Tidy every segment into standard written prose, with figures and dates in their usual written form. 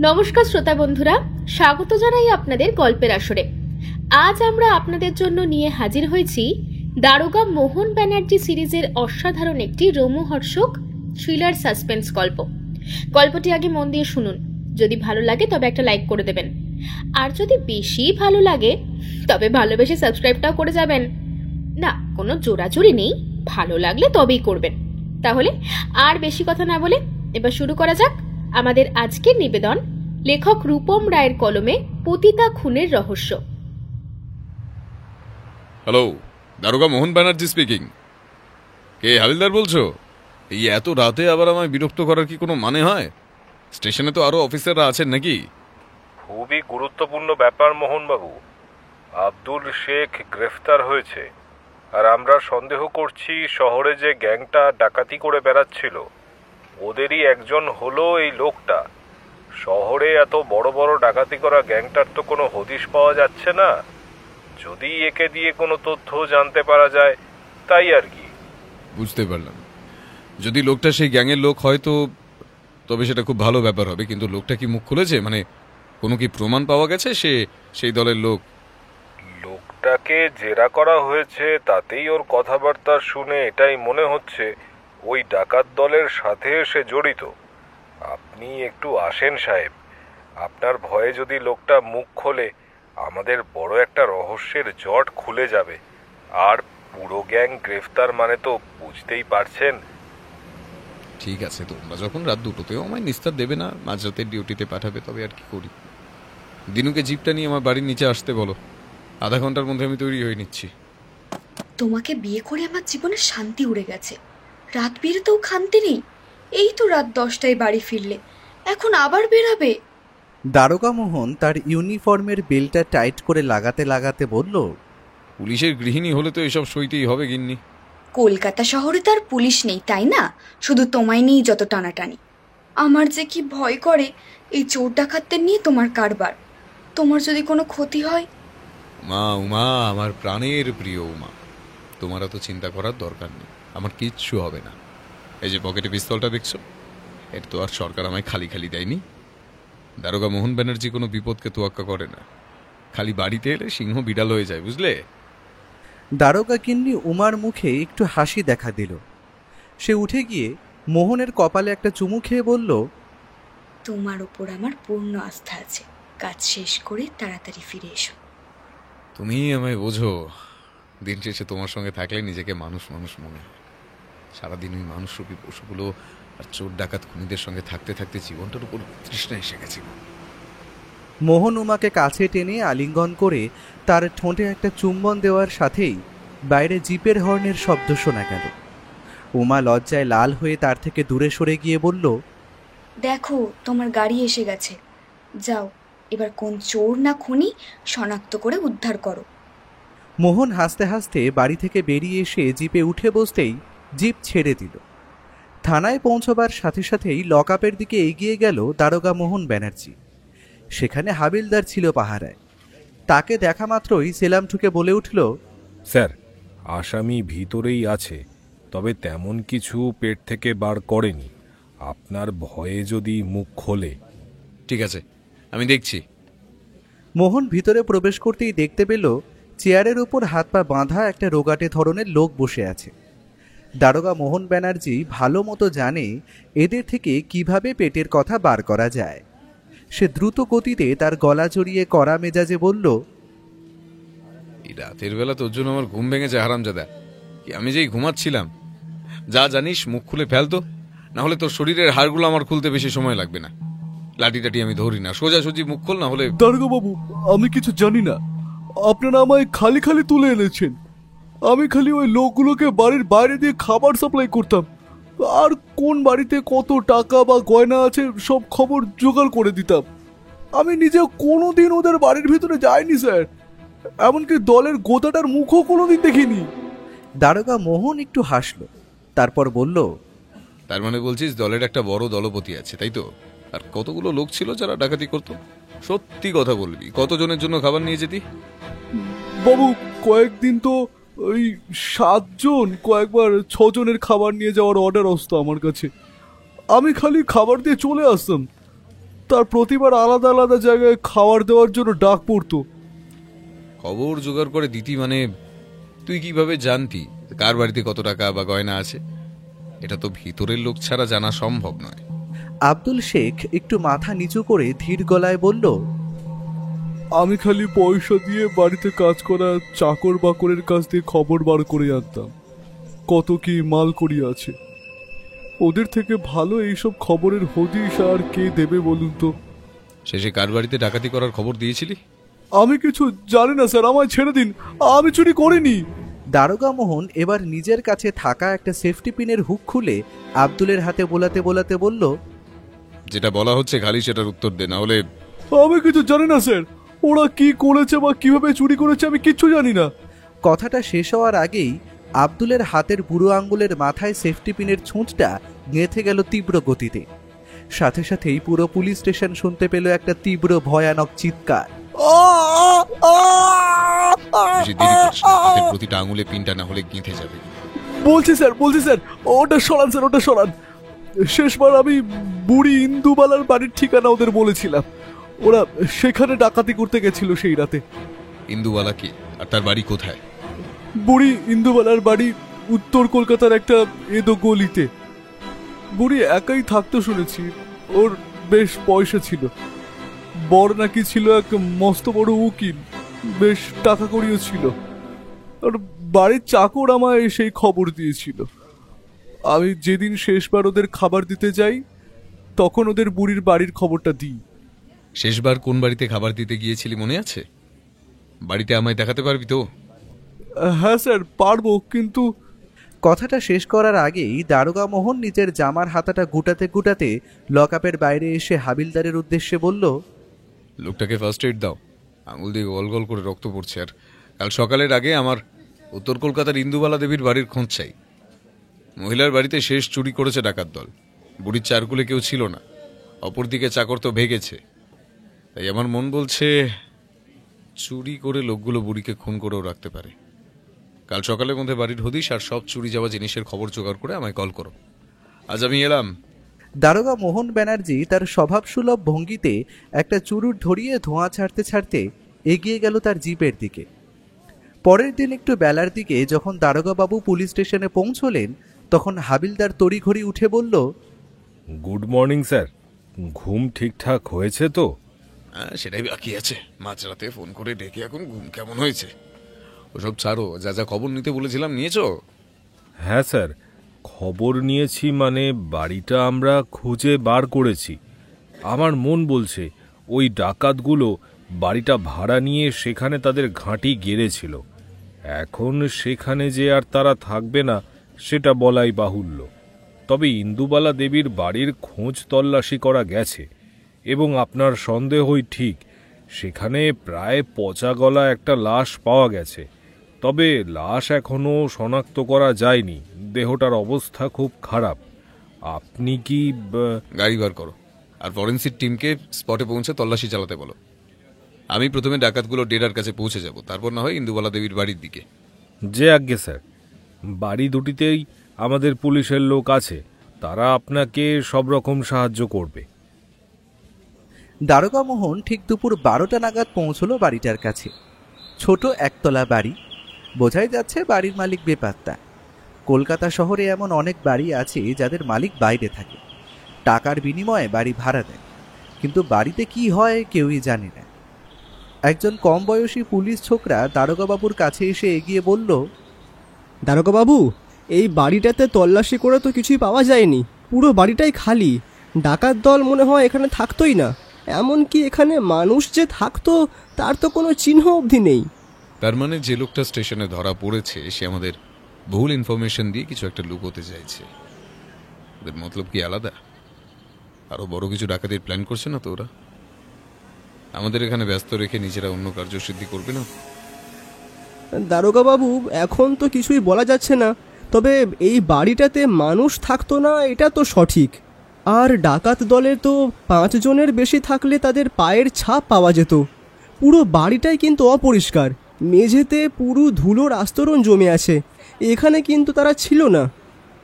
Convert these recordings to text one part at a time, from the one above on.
নমস্কার শ্রোতা বন্ধুরা, স্বাগত জানাই আপনাদের গল্পের আসরে। আজ আমরা আপনাদের জন্য নিয়ে হাজির হয়েছি দারোগা মোহন ব্যানার্জি সিরিজের অসাধারণ একটি রোমহর্ষক থ্রিলার সাসপেন্স গল্প। গল্পটি আগে মন দিয়ে শুনুন। যদি ভালো লাগে তবে একটা লাইক করে দেবেন, আর যদি বেশি ভালো লাগে তবে ভালোবেসে সাবস্ক্রাইবটাও করে যাবেন। না, কোনো জোরাজুরি নেই, ভালো লাগলে তবেই করবেন। তাহলে আর বেশি কথা না বলে এবার শুরু করা যাক আমাদের আজকের নিবেদন, লেখক রূপম রায়ের কলমে পতিতা খুনের রহস্য। হ্যালো, দারোগা মোহন ব্যানার্জি স্পিকিং। কে হাবিলদার বলছো? এই এত রাতে আবার আমায় বিরক্ত করার কি কোনো মানে হয়? স্টেশনে তো আরো অফিসাররা আছেন নাকি? খুবই গুরুত্বপূর্ণ ব্যাপার মোহনবাবু। আব্দুল শেখ গ্রেফতার হয়েছে, আর আমরা সন্দেহ করছি শহরে যে গ্যাংটা ডাকাতি করে বেড়াচ্ছিল ওদেরই একজন হলো এই লোকটা। শহরে এত বড় বড় ডাকাতি করা গ্যাংটার তো কোনো হদিশ পাওয়া যাচ্ছে না। যদি একে দিয়ে কোনো তথ্য জানতে পারা যায় তাই আর কি। বুঝতে পারলাম। যদি লোকটা সেই গ্যাংয়ের লোক হয় তো তবে সেটা খুব ভালো ব্যাপার হবে, কিন্তু লোকটা কি মুখ খুলেছে? মানে কোনো কি প্রমাণ পাওয়া গেছে সে সেই দলের লোক? লোকটাকে জেরা করা হয়েছে, তাতেই ওর কথাবার্তা শুনে এটাই মনে হচ্ছে ওই ডাকাত দলের সাথে সে জড়িত। আপনি একটু আসেন সাহেব, আপনার ভয়ে যদি লোকটা মুখ খোলে আমাদের বড় একটা রহস্যের জট খুলে যাবে। আর পুরো গ্যাং গ্রেফতার মানে তো বুঝতেই পারছেন। ঠিক আছে, তোমরা যখন রাত দুটোতেও আমায় নিস্তার দেবে না, মাঝরাতের ডিউটিতে পাঠাবে, তবে আর কি করি। দিনুকে জিপটা নিয়ে আমার বাড়ির নিচে আসতে বলো, আধা ঘন্টার মধ্যে আমি তৈরি হয়ে নিচ্ছি। তোমাকে বিয়ে করে আমার জীবনে শান্তি উড়ে গেছে। রাত বেরোতেও খান্তি নেই। এই তো রাত 10টায় বাড়ি ফিরলে, এখন আবার বেরাবে? দারোগা মোহন তার ইউনিফর্মের বেল্টটা টাইট করে লাগাতে লাগাতে বলল, পুলিশের গৃহিণী হলে তো এসব সইতেই হবে গিন্নি। কলকাতা শহরে তার পুলিশ নেই তাই না? শুধু তোমায় নিয়েই যত টানাটানি। আমার যে কি ভয় করে এই চোর ডাকাতদের নিয়ে তোমার কারবার। তোমার যদি কোনো ক্ষতি হয়। মা, উমা, আমার প্রাণের প্রিয় উমা, তোমার তো চিন্তা করার দরকার নেই, আমার কিচ্ছু হবে না। এই যে পকেটে পিস্তলটা দেখছো, এটা তো আর সরকার আমায় খালি খালি দেয়নি। দারোগা মোহন ব্যানার্জি কোনো বিপদকে তোয়াক্কা করে না, খালি বাড়িতে এলে সিংহ বিড়াল হয়ে যায়, বুঝলে? দারোগা গিন্নি উমার মুখে একটু হাসি দেখা দিল। সে উঠে গিয়ে মোহনের কপালে একটা চুমু খেয়ে বলল, তোমার ওপর আমার পূর্ণ আস্থা আছে। কাজ শেষ করে তাড়াতাড়ি ফিরে এসো। তুমি আমায় বোঝো। দিন শেষে তোমার সঙ্গে থাকলে নিজেকে মানুষ মানুষ মনে হয়। সারাদিন ওই মানুষরূপী পশুগুলো আর চোর ডাকাত খুনিদের সঙ্গে থাকতে থাকতে জীবনটার উপর তৃষ্ণা এসে গেছে। মোহন উমাকে কাছে টেনে আলিঙ্গন করে তার ঠোঁটে একটা চুম্বন দেওয়ার সাথেই বাইরে জিপের হর্নের শব্দ শোনা গেল। উমা লজ্জায় লাল হয়ে তার থেকে দূরে সরে গিয়ে বলল, দেখো তোমার গাড়ি এসে গেছে। যাও, এবার কোন চোর না খুনি শনাক্ত করে উদ্ধার করো। মোহন হাসতে হাসতে বাড়ি থেকে বেরিয়ে এসে জিপে উঠে বসতেই জিপ ছেড়ে দিল। থানায় পৌঁছবার সাথে সাথেই লকআপের দিকে এগিয়ে গেল দারোগা মোহন ব্যানার্জি। সেখানে হাবিলদার ছিল পাহারায়। তাকে দেখা মাত্রই সেলাম ঠুকে বলে উঠল, স্যার, আসামি ভিতরেই আছে, তবে তেমন কিছু পেট থেকে বার করেনি। আপনার ভয়ে যদি মুখ খোলে। ঠিক আছে, আমি দেখছি। মোহন ভিতরে প্রবেশ করতেই দেখতে পেল চেয়ারের উপর হাত পা বাঁধা একটা রোগাটে ধরনের লোক বসে আছে। দারোগা মোহন ব্যানার্জি ভালো মতো জানে এদের থেকে কিভাবে পেটের কথা বার করা যায়। সে দ্রুত গতিতে তার গলা জড়িয়ে কড়া মেজাজে বলল, এই রাতের বেলা তোর জন্য আমার ঘুম ভেঙেছে হারামজাদা। কি আমি যেই ঘুমাচ্ছিলাম। যা জানিস মুখ খুলে ফেলতো, না হলে তোর শরীরের হাড়গুলো আমার খুলতে বেশি সময় লাগবে না। লাঠি টাটি আমি ধরি না, সোজাসুজি মুখ খোল, না হলে। দারোগা বাবু, আমি কিছু জানি না। আপনারা আমায় খালি খালি তুলে এনেছেন। আমি খালি ওই লোকগুলোকে বাড়ির বাইরে দিয়ে খাবার সাপ্লাই করতাম, আর কোন বাড়িতে কত টাকা বা গয়না আছে সব খবর জোগাড় করে দিতাম। আমি নিজে কোনোদিন ওদের বাড়ির ভিতরে যাইনি স্যার, এমনকি দলের গোতাটার মুখও কোনোদিন দেখিনি। দারোগা মোহন একটু হাসল, তারপর বলল, তার মানে বলছিস দলের একটা বড় দলপতি আছে, তাই তো? আর কতগুলো লোক ছিল যারা ডাকাতি করতো? সত্যি কথা বলবি, কতজনের জন্য খাবার নিয়ে যেতি? বাবু, কয়েকদিন তো ওই 7 জন, কয়েকবার 6 জনের খাবার নিয়ে যাওয়ার অর্ডার আসতো আমার কাছে। আমি খালি খাবার দিয়ে চলে আসতাম। তার প্রতিবার আলাদা আলাদা জায়গায় খাবার দেওয়ার জন্য ডাক পড়তো। খবর জোগাড় করে দিতি মানে তুই কিভাবে জানতি কার বাড়িতে কত টাকা বা গয়না আছে? এটা তো ভিতরের লোক ছাড়া জানা সম্ভব নয়। আব্দুল শেখ একটু মাথা নিচু করে ধীর গলায় বলল, আমি খালি পয়সা দিয়ে বাড়িতে কাজ করা চাকর বাকরের কাছ দিয়ে খবর বার করে আনতাম কত কি মাল করি আছে। ওদের থেকে ভালো এইসব খবরের হদিশ আর কে দেবে বলুন তো? শেষে কার বাড়িতে ডাকাতি করার খবর দিয়েছিলি? আমি কিছু জানি না স্যার, আমায় ছেড়ে দিন, আমি চুরি করিনি। দারোগা মোহন এবার নিজের কাছে থাকা একটা সেফটি পিনের হুক খুলে আব্দুলের হাতে বোলাতে বোলাতে বলল, যেটা বলা হচ্ছে খালি সেটার উত্তর দে, না হলে। আমি কিছু জানি না স্যার, ওরা কি করেছে বা কিভাবে চুরি করেছে আমি কিচ্ছু জানি না। কথাটা শেষ হওয়ার আগেই আব্দুলের হাতের বুড়ো আঙ্গুলের মাথায় সেফটি পিনের ছুঁচটা গেঁথে গেল তীব্র গতিতে। সাথে সাথেই পুরো পুলিশ স্টেশন শুনতে পেল একটা তীব্র ভয়ানক চিৎকার। বেশি দেরি করিস না, হাতের প্রতিটা আঙুলে পিনটা না হলে গেঁথে যাবে। বলছি স্যার, ওটা সরান স্যার, ওটা সরান। শেষবার আমি বুড়ি ইন্দুবালার বাড়ির ঠিকানা ওদের বলেছিলাম, ওরা সেখানে ডাকাতি করতে গেছিল সেই রাতে। ইন্দুবালা কি আর তার বাড়ি কোথায়? বুড়ি ইন্দুবালার বাড়ি উত্তর কলকাতার একটা এদো গলিতে। বুড়ি একাই থাকতো শুনেছি, ওর বেশ পয়সা ছিল, বড় নাকি ছিল এক মস্ত বড় উকিল, বেশ টাকা কড়িও ছিল। আর বাড়ির চাকর আমায় সেই খবর দিয়েছিল। আমি যেদিন শেষবার ওদের খাবার দিতে যাই তখন ওদের বুড়ির বাড়ির খবরটা দিই। শেষবার কোন বাড়িতে খাবার দিতে গিয়েছিলি মনে আছে? বাড়িতে আমায় দেখাতে পারবি তো? হ্যাঁ স্যার পারবো, কিন্তু। কথাটা শেষ করার আগেই দারোগা মোহন নিজের জামার হাতাটা গুটাতে গুটাতে লকআপের বাইরে এসে হাবিলদারের উদ্দেশ্যে বলল, লোকটাকে ফার্স্ট এড দাও, আঙুল দিয়ে গল গল করে রক্ত পড়ছে। আর কাল সকালের আগে আমার উত্তর কলকাতার ইন্দুবালা দেবীর বাড়ির খোঁজ চাই। মহিলার বাড়িতে শেষ চুরি করেছে ডাকাত দল, বুড়ির চারকুলে কেউ ছিল না, অপরদিকে চাকর তো ভেগেছে। তাই আমার মন বলছে চুরি করে লোকগুলো বুড়িকে খুন করেও রাখতে পারে। কাল সকালের মধ্যে বাড়ির হদিশ আর সব চুরি যাওয়া জিনিসের খবর জোগাড় করে আমায় কল করো। আজ আমি এলাম। দারোগা মোহন ব্যানার্জি তার স্বভাবসুলভ ভঙ্গিতে একটা চুরুট ধরিয়ে ধোঁয়া ছাড়তে ছাড়তে এগিয়ে গেল তার জিপের দিকে। পরের দিন একটু বেলার দিকে যখন দারোগাবাবু পুলিশ স্টেশনে পৌঁছলেন তখন হাবিলদার তড়িঘড়ি উঠে বলল, গুড মর্নিং স্যার, ঘুম ঠিকঠাক হয়েছে তো? সেটাই বাকি আছে, মাঝরাতে ফোন করে ডেকে এখন ঘুম কেমন হয়েছে ওসব ছাড়ো। যা যা খবর নিতে বলেছিলাম নিয়েছো? হ্যাঁ স্যার, খবর নিয়েছি, মানে বাড়িটা আমরা খুঁজে বার করেছি। আমার মন বলছে ওই ডাকাতগুলো বাড়িটা ভাড়া নিয়ে সেখানে তাদের ঘাঁটি গেড়েছিল। এখন সেখানে যে আর তারা থাকবে না সেটা বলাই বাহুল্য। তবে ইন্দুবালা দেবীর বাড়ির খোঁজ তল্লাশি করা গেছে এবং আপনার সন্দেহই ঠিক, সেখানে প্রায় পচা গলা একটা লাশ পাওয়া গেছে। তবে লাশ এখনো শনাক্ত করা যায়নি, দেহটার অবস্থা খুব খারাপ। আপনি কি গাড়ি বার করো আর ফরেন্সিক টিমকে স্পটে পৌঁছে তল্লাশি চালাতে বলো। আমি প্রথমে ডাকাতগুলো ডেরার কাছে পৌঁছে যাব, তারপর না হয় ইন্দুবালা দেবীর বাড়ির দিকে। যে আজ্ঞে স্যার, বাড়ি দুটিতেই আমাদের পুলিশের লোক আছে, তারা আপনাকে সব রকম সাহায্য করবে। দারোগা মোহন ঠিক দুপুর 12টা নাগাদ পৌঁছলো বাড়িটার কাছে। ছোট একতলা বাড়ি, বোঝাই যাচ্ছে বাড়ির মালিক বেপাত্তা। কলকাতা শহরে এমন অনেক বাড়ি আছে যাদের মালিক বাইরে থাকে, টাকার বিনিময়ে বাড়ি ভাড়া দেয়, কিন্তু বাড়িতে কি হয় কেউই জানে না। একজন কম বয়সী পুলিশ ছোকরা দারোগাবাবুর কাছে এসে এগিয়ে বলল, দারোগাবাবু, এই বাড়িটাতে তল্লাশি করে তো কিছুই পাওয়া যায়নি, পুরো বাড়িটাই খালি। ডাকাত দল মনে হয় এখানে থাকতোই না, এমনকি এখানে মানুষ যে থাকতো তার তো কোনো চিহ্ন অবধি নেই। তার মানে যে লোকটা স্টেশনে ধরা পড়েছে সে আমাদের ভুল ইনফরমেশন দিয়ে কিছু একটা লুকোতে চাইছে। ওদের মতলব কি আলাদা? আরো বড় কিছু ডাকাতির প্ল্যান করছে না তো ওরা? আমাদের এখানে ব্যস্ত রেখে নিজেরা অন্য কার্যসিদ্ধি করবে না? দারোগাবাবু, এখন তো কিছুই বলা যাচ্ছে না, তবে এই বাড়িটাতে মানুষ থাকতো না এটা তো সঠিক। আর ডাকাত দলে তো 5 জনের বেশি থাকলে তাদের পায়ের ছাপ পাওয়া যেত। পুরো বাড়িটাই কিন্তু অপরিষ্কার, মেঝেতে পুরো ধুলোর আস্তরণ জমে আছে, এখানে কিন্তু তারা ছিল না।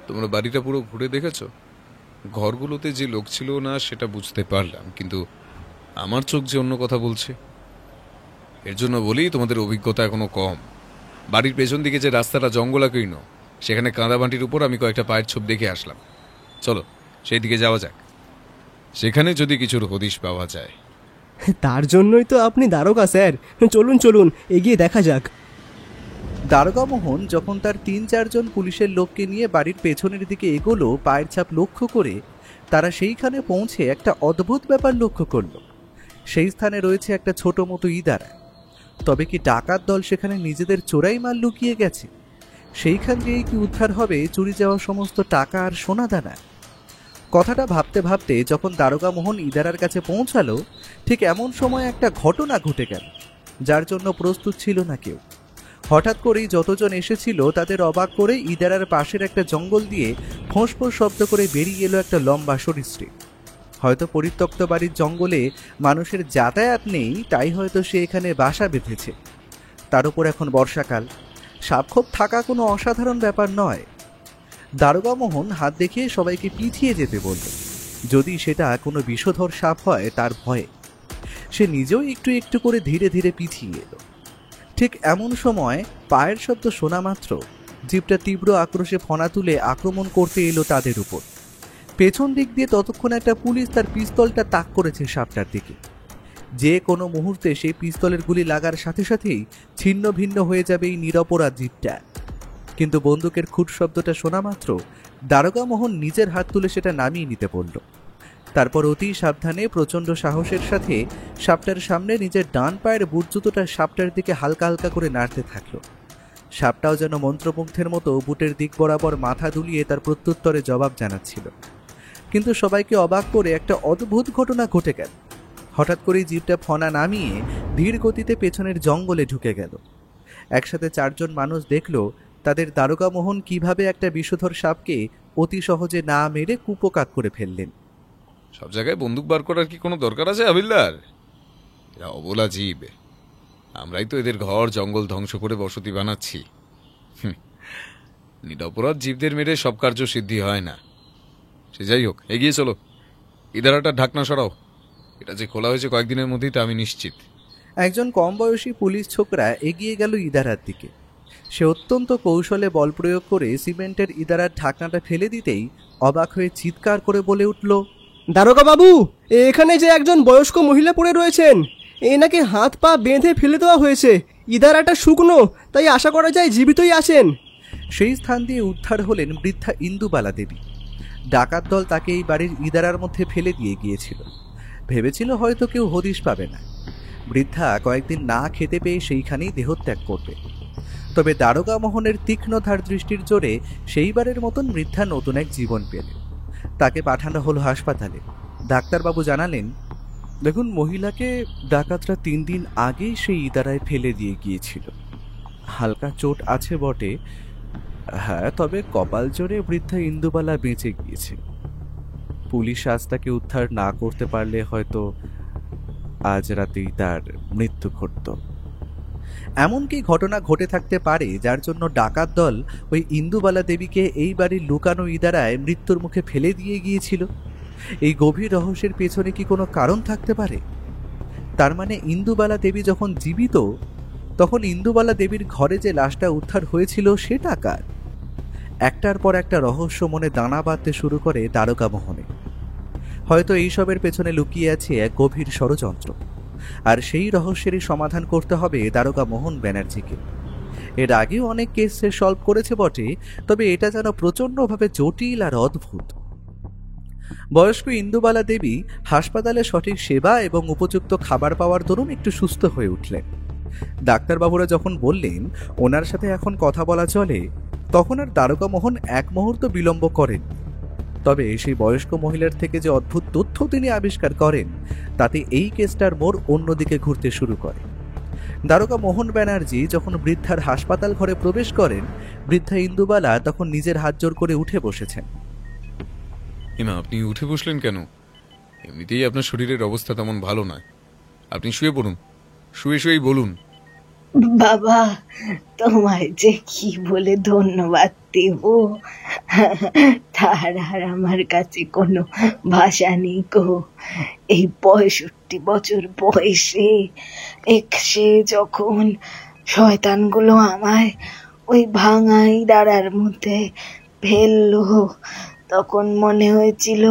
তোমরা বাড়িটা পুরো ঘুরে দেখেছো? ঘরগুলোতে যে লোক ছিল না সেটা বুঝতে পারলাম, কিন্তু আমার চোখ যে অন্য কথা বলছে। এর জন্য বলি তোমাদের অভিজ্ঞতা এখনো কম। বাড়ির পেছন দিকে যে রাস্তাটা জঙ্গলাকীর্ণ, সেখানে কাঁদামাটির উপর আমি কয়েকটা পায়ের ছোপ দেখে আসলাম। চলো সেই দিকে যাওয়া যাক, সেখানে যদি কিছুর হদিশ পাওয়া যায়। তার জন্যই তো আপনি দারোগা স্যার। চলুন চলুন, এগিয়ে দেখা যাক। দারোগা মোহন যখন তার ৩-৪ জন পুলিশের লোককে নিয়ে বাড়ির পেছনের দিকে এগোলো, পায়ের ছাপ লক্ষ্য করে তারা সেইখানে পৌঁছে একটা অদ্ভুত ব্যাপার লক্ষ্য করল। সেই স্থানে রয়েছে একটা ছোট মতো ইদারা। তবে কি ডাকাত দল সেখানে নিজেদের চোরাই মাল লুকিয়ে গেছে? সেইখান দিয়েই কি উদ্ধার হবে চুরি যাওয়া সমস্ত টাকা আর সোনাদানা? কথাটা ভাবতে ভাবতে যখন দারোগা মোহন ইদারার কাছে পৌঁছালো, ঠিক এমন সময় একটা ঘটনা ঘটে গেল যার জন্য প্রস্তুত ছিল না কেউ। হঠাৎ করেই যতজন এসেছিল তাদের অবাক করে ইদারার পাশের একটা জঙ্গল দিয়ে ফোঁস-ফোঁস শব্দ করে বেরিয়ে এলো একটা লম্বা সরীসৃপ। হয়তো পরিত্যক্ত বাড়ির জঙ্গলে মানুষের যাতায়াত নেই, তাই হয়তো সে এখানে বাসা বেঁধেছে। তার উপর এখন বর্ষাকাল, সাপখোপ থাকা কোনো অসাধারণ ব্যাপার নয়। দারোগা মোহন হাত দেখিয়ে সবাইকে পিছিয়ে যেতে বলল, যদি সেটা কোনো বিষধর সাপ হয় তার ভয়ে। সে নিজেও একটু একটু করে ধীরে ধীরে পিছিয়ে এলো। ঠিক এমন সময় পায়ের শব্দ শোনা মাত্র জিপটা তীব্র আক্রোশে ফনা তুলে আক্রমণ করতে এলো তাদের উপর। পেছন দিক দিয়ে ততক্ষণ একটা পুলিশ তার পিস্তলটা তাক করেছে সাপটার দিকে। যে কোনো মুহূর্তে সেই পিস্তলের গুলি লাগার সাথে সাথেই ছিন্ন ভিন্ন হয়ে যাবে এই নিরপরাধ জিপটা। কিন্তু বন্দুকের খুট শব্দটা শোনা মাত্র দারোগা মোহন নিজের হাত তুলে সেটা নামিয়ে নিতে বলল। তারপর অতি সাবধানে প্রচণ্ড সাহসের সাথে সাপটার সামনে নিজের ডান পায়ের বুট জুতোটা সাপটার দিকে হালকা হালকা করে নাড়তে থাকলো। সাপটাও যেন মন্ত্রমুগ্ধের মতো বুটের দিক বরাবর মাথা দুলিয়ে তার প্রত্যুত্তরে জবাব জানাচ্ছিল। কিন্তু সবাইকে অবাক করে একটা অদ্ভুত ঘটনা ঘটে গেল। হঠাৎ করেই জিপটা ফনা নামিয়ে ধীর গতিতে পেছনের জঙ্গলে ঢুকে গেল। একসাথে 4 জন মানুষ দেখল তাদের দারোগা মোহন কিভাবে একটা বিষধর সাপকে অতি সহজে না মেরে কুপোকাত করে ফেললেন। সব জায়গায় বন্দুক বার করার কি কোনো দরকার আছে হাবিলদার? এরা অবলা জীব, আমরাই তো এদের ঘর জঙ্গল ধ্বংস করে বসতি বানাচ্ছি। নিরপরাধ জীবদের মেরে সব কার্য সিদ্ধি হয় না। সে যাই হোক, এগিয়ে চলো। ইদারাটার ঢাকনা সরাও। এটা যে খোলা হয়েছে কয়েকদিনের মধ্যেই, তা আমি নিশ্চিত। একজন কম বয়সী পুলিশ ছোকরা এগিয়ে গেল ইদারার দিকে। সে অত্যন্ত কৌশলে বল প্রয়োগ করে সিমেন্টের ইদারার ঢাকনাটা ফেলে দিতেই অবাক হয়ে চিৎকার করে বলে উঠল, দারোগা বাবু, এখানে যে একজন বয়স্ক মহিলা পড়ে রয়েছেন, এনাকে হাত পা বেঁধে ফেলে দেওয়া হয়েছে। ইদারাটা শুকনো, তাই আশা করা যায় জীবিতই আছেন। সেই স্থান দিয়ে উদ্ধার হলেন বৃদ্ধা ইন্দুবালা দেবী। ডাকাত দল তাকে এই বাড়ির ইদারার মধ্যে ফেলে দিয়ে গিয়েছিল। ভেবেছিল হয়তো কেউ হদিশ পাবে না। বৃদ্ধা কয়েকদিন না খেতে পেয়ে সেইখানেই দেহত্যাগ করবে। তবে দারোগা মোহনের তীক্ষ্ণ ধার দৃষ্টির জোরে সেইবারের মতন বৃদ্ধা নতুন এক জীবন পেলেন। তাকে পাঠানো হলো হাসপাতালে। ডাক্তারবাবু জানালেন, দেখুন, মহিলাকে ডাকাতরা 3 দিন আগেই সেই ইদারায় ফেলে দিয়ে গিয়েছিল। হালকা চোট আছে বটে, হ্যাঁ, তবে কপাল জোরে বৃদ্ধা ইন্দুবালা বেঁচে গিয়েছে। পুলিশ আজ তাকে উদ্ধার না করতে পারলে হয়তো আজ রাতেই তার মৃত্যু ঘটত। এমনকি ঘটনা ঘটে থাকতে পারে যার জন্য ডাকাত দল ওই ইন্দুবালা দেবীকে এই বাড়ির লুকানো ইদারায় মৃত্যুর মুখে ফেলে দিয়ে গিয়েছিল। এই গভীর রহস্যের পেছনে কি কোনো কারণ থাকতে পারে? তার মানে ইন্দুবালা দেবী যখন জীবিত, তখন ইন্দুবালা দেবীর ঘরে যে লাশটা উদ্ধার হয়েছিল সেটা কার? একটার পর একটা রহস্য মনে দানা বাঁধতে শুরু করে দারোগা মোহনে। হয়তো এইসবের পেছনে লুকিয়ে আছে এক গভীর ষড়যন্ত্র, আর সেই রহস্যেরই সমাধান করতে হবে দারোগা মোহন ব্যানার্জিকে। এর আগেও অনেক কেস সে সলভ করেছে বটে, তবে এটা যেন প্রচণ্ডভাবে জটিল আর অদ্ভুত। বয়স্ক ইন্দুবালা দেবী হাসপাতালে সঠিক সেবা এবং উপযুক্ত খাবার পাওয়ার দরুন একটু সুস্থ হয়ে উঠলেন। ডাক্তারবাবুরা যখন বললেন ওনার সাথে এখন কথা বলা চলে, তখন আর দারোগা মোহন এক মুহূর্ত বিলম্ব করেন। তবে সেই বয়স্ক মহিলার থেকে যে অদ্ভুত তথ্য তিনি আবিষ্কার করেন, তাতে এই কেসটার মোড় অন্যদিকে ঘুরতে শুরু করে। দারোগা মোহন ব্যানার্জি যখন বৃদ্ধার হাসপাতাল ঘরে প্রবেশ করেন, বৃদ্ধা ইন্দুবালা তখন নিজের হাত জোর করে উঠে বসেছেন। এমা, আপনি উঠে বসলেন কেন? এমনিতেই আপনার শরীরের অবস্থা তেমন ভালো নয়। আপনি শুয়ে পড়ুন, শুয়ে শুয়েই বলুন। বাবা, তোমায় যে কি বলে ধন্যবাদ দেব। তার আর আমার কাছে কোনো ভাষা নেই গো। এই 65 বছর বয়সে সে যখন শয়তানগুলো আমায় ওই ভাঙাই দাঁড়ার মধ্যে ফেললো, তখন মনে হয়েছিল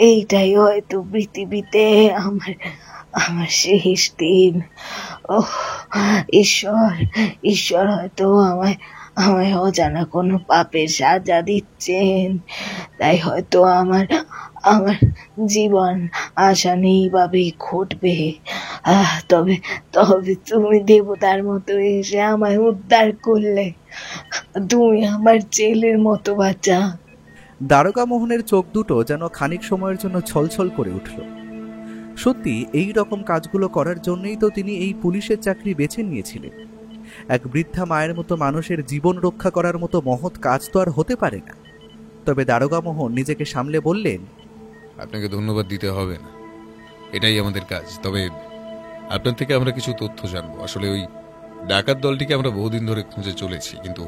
এইটাই হয়তো পৃথিবীতে আমার আমার শেষ দিন। ওহ ঈশ্বর, ঈশ্বর হয়তো আমায় আমায় অজানা কোনো পাপের সাজা দিচ্ছেন, তাই হয়তো আমার আমার জীবন আশা নেই ভাবেই ঘটবে। তবে তবে তুমি দেবতার মতো এসে আমায় উদ্ধার করলে, তুমি আমার ছেলের মতো বাচ্চা। দারোগা মোহনের চোখ দুটো যেন খানিক সময়ের জন্য ছলছল করে উঠল। সত্যি এই রকম কাজগুলো করার জন্যই তো তিনি এই পুলিশের চাকরি বেছে নিয়েছিলেন। এক বৃদ্ধা মায়ের মতো মানুষের জীবন রক্ষা করার মতো মহৎ কাজ তো আর হতে পারে না। তবে দারোগা মোহন নিজেকে সামলে বললেন, আপনাকে ধন্যবাদ দিতে হবে না, এটাই আমাদের কাজ। তবে আপনার থেকে আমরা কিছু তথ্য জানবো। আসলে ওই ডাকাত দলটিকে আমরা বহুদিন ধরে খুঁজে চলেছি, কিন্তু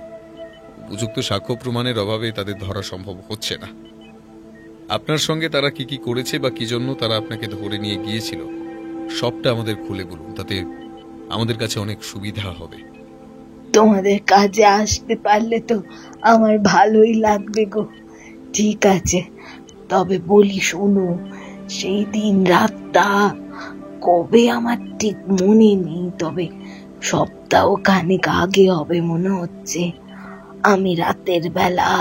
উপযুক্ত সাক্ষ্য প্রমাণের অভাবে তাদের ধরা সম্ভব হচ্ছে না। আপনার সঙ্গে তারা কি কি করেছে বা কি জন্য তারা আপনাকে ধরে নিয়ে গিয়েছিল সবটা আমাদের খুলে বলুন, তাতে আমাদের কাছে অনেক সুবিধা হবে। তোমাদের কাজে আসতে পারলে তো আমার ভালোই লাগবে গো। ঠিক আছে, তবে বলি শোনো, সেই দিন রাতটা কবে আমার ঠিক মনে নেই, তবে সপ্তাহ খানেক আগে হবে মনে হচ্ছে। আমি রাতের বেলা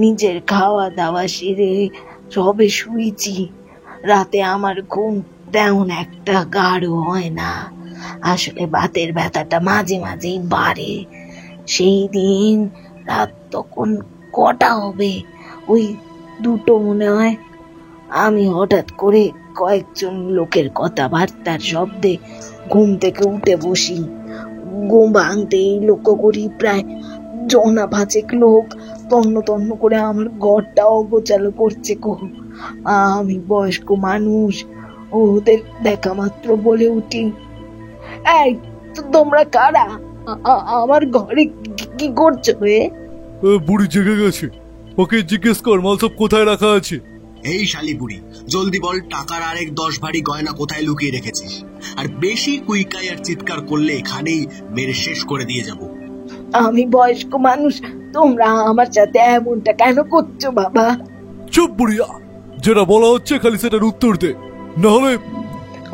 নিজের খাওয়া দাওয়া সেরে সবে শুয়েছি। রাতে আমার ঘুম তেমন একটা গাঢ় হয় না, আসলে বাতের ব্যথাটা মাঝে মাঝেই বাড়ে। সেই দিন রাত তখন কটা হবে, ওই 2টো মনে হয়। আমি হঠাৎ করে কয়েকজন লোকের কথাবার্তার শব্দে ঘুম থেকে উঠে বসি। ঘুম ভাঙতেই লক্ষ্য করি প্রায় 5 লোক তন্ন তন্ন করে আমার ঘরটা অগোছালো করছে গো। আমি বয়স্ক মানুষ, ওদের দেখা মাত্র বলে উঠি, এই তোমরা কারা? আমার ঘরে কি করছো? বুড়ি জেগে গেছে, ওকে জিজ্ঞেস কর মাল সব কোথায় রাখা আছে। এই শালি বুড়ি, জলদি বল টাকার আরেক 10 ভারী গয়না কোথায় লুকিয়ে রেখেছিস? আর বেশি কুইকাই আর চিৎকার করলে এখানেই মেরে শেষ করে দিয়ে যাব। আমি বয়স্ক মানুষ, তোমরা আমার সাথে এমনটা কেন করছো বাবা? চুপ বুড়িয়া, যেটা বলা হচ্ছে খালি সেটার উত্তর দে, নাহলে।